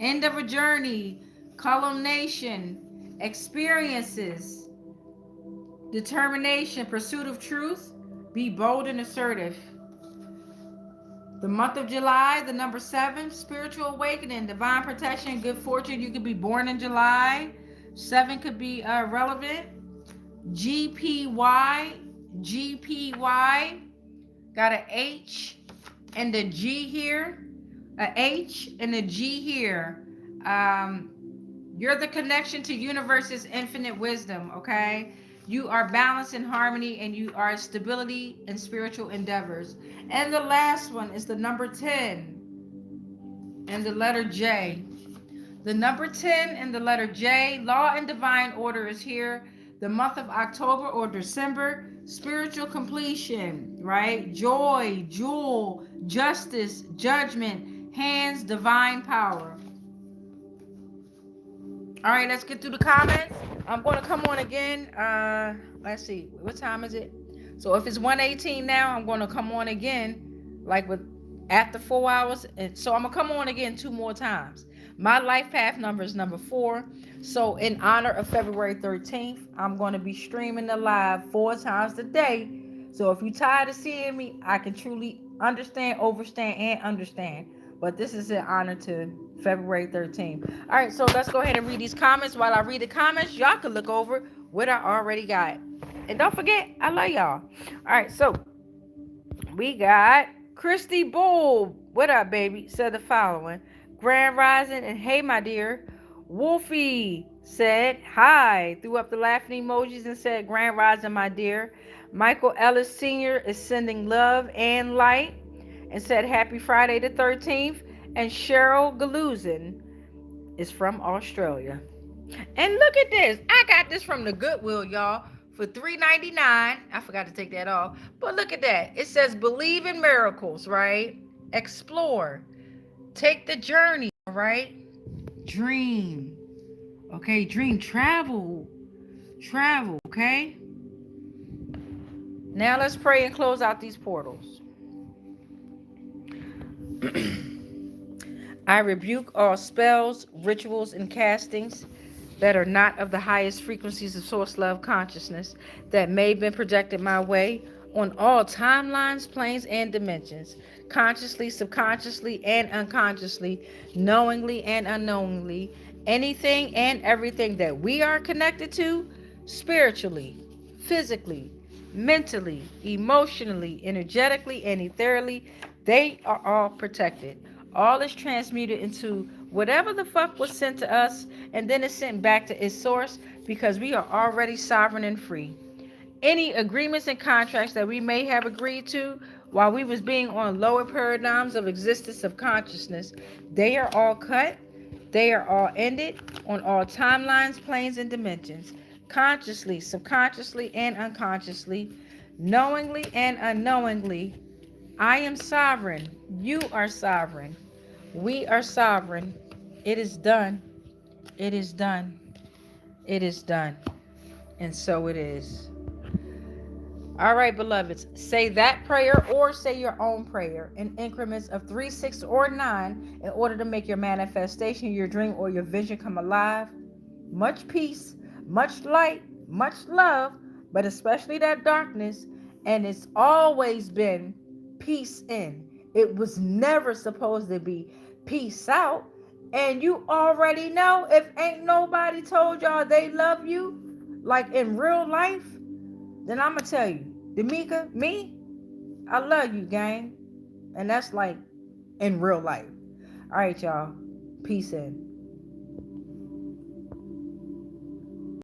end of a journey, culmination, experiences, determination, pursuit of truth, be bold and assertive. The month of July, the number 7, spiritual awakening, divine protection, good fortune. You could be born in July. 7 could be relevant. GPY, got an H and a G here. A H and a G here. You're the connection to universe's infinite wisdom, okay? You are balance and harmony, and you are stability and spiritual endeavors. And the last one is the number 10 and the letter J. The number 10 and the letter J, law and divine order is here. The month of October or December, spiritual completion, right? Joy, jewel, justice, judgment, hands, divine power. All right, let's get through the comments. I'm going to come on again. Let's see. What time is it? So if it's 1:18 now, I'm going to come on again, like after 4 hours. And so I'm going to come on again 2 more times. My life path number is number 4. So in honor of February 13th, I'm going to be streaming the live 4 times a day. So if you're tired of seeing me, I can truly understand, overstand, and understand. But this is in honor to February 13th. All right, so let's go ahead and read these comments. While I read the comments, y'all can look over what I already got. And don't forget, I love y'all. All right, so we got Christy Bull. What up, baby? Said the following. Grand Rising and hey, my dear. Wolfie said hi. Threw up the laughing emojis and said Grand Rising, my dear. Michael Ellis Sr. is sending love and light and said happy Friday the 13th. And Cheryl Galuzin is from Australia. And look at this. I got this from the Goodwill, y'all, for $3.99. I forgot to take that off. But look at that. It says believe in miracles, right? Explore. Take the journey, all right? Dream. Okay, dream. Travel. Okay? Now let's pray and close out these portals. I rebuke all spells, rituals, and castings that are not of the highest frequencies of source love consciousness that may have been projected my way on all timelines, planes, and dimensions, consciously, subconsciously, and unconsciously, knowingly and unknowingly, anything and everything that we are connected to, spiritually, physically, mentally, emotionally, energetically, and ethereally, they are all protected. All is transmuted into whatever the fuck was sent to us, and then it's sent back to its source because we are already sovereign and free. Any agreements and contracts that we may have agreed to while we was being on lower paradigms of existence of consciousness, they are all cut. They are all ended on all timelines, planes, and dimensions, consciously, subconsciously, and unconsciously, knowingly and unknowingly. I am sovereign. You are sovereign. We are sovereign. It is done. It is done. It is done. And so it is. All right, beloveds, say that prayer or say your own prayer in increments of 3, 6, or 9 in order to make your manifestation, your dream, or your vision come alive. Much peace, much light, much love, but especially that darkness. And it's always been peace in. It was never supposed to be peace out. And you already know, if ain't nobody told y'all they love you, like in real life, then I'm going to tell you, D'Amica, me, I love you, gang. And that's like in real life. All right, y'all. Peace in.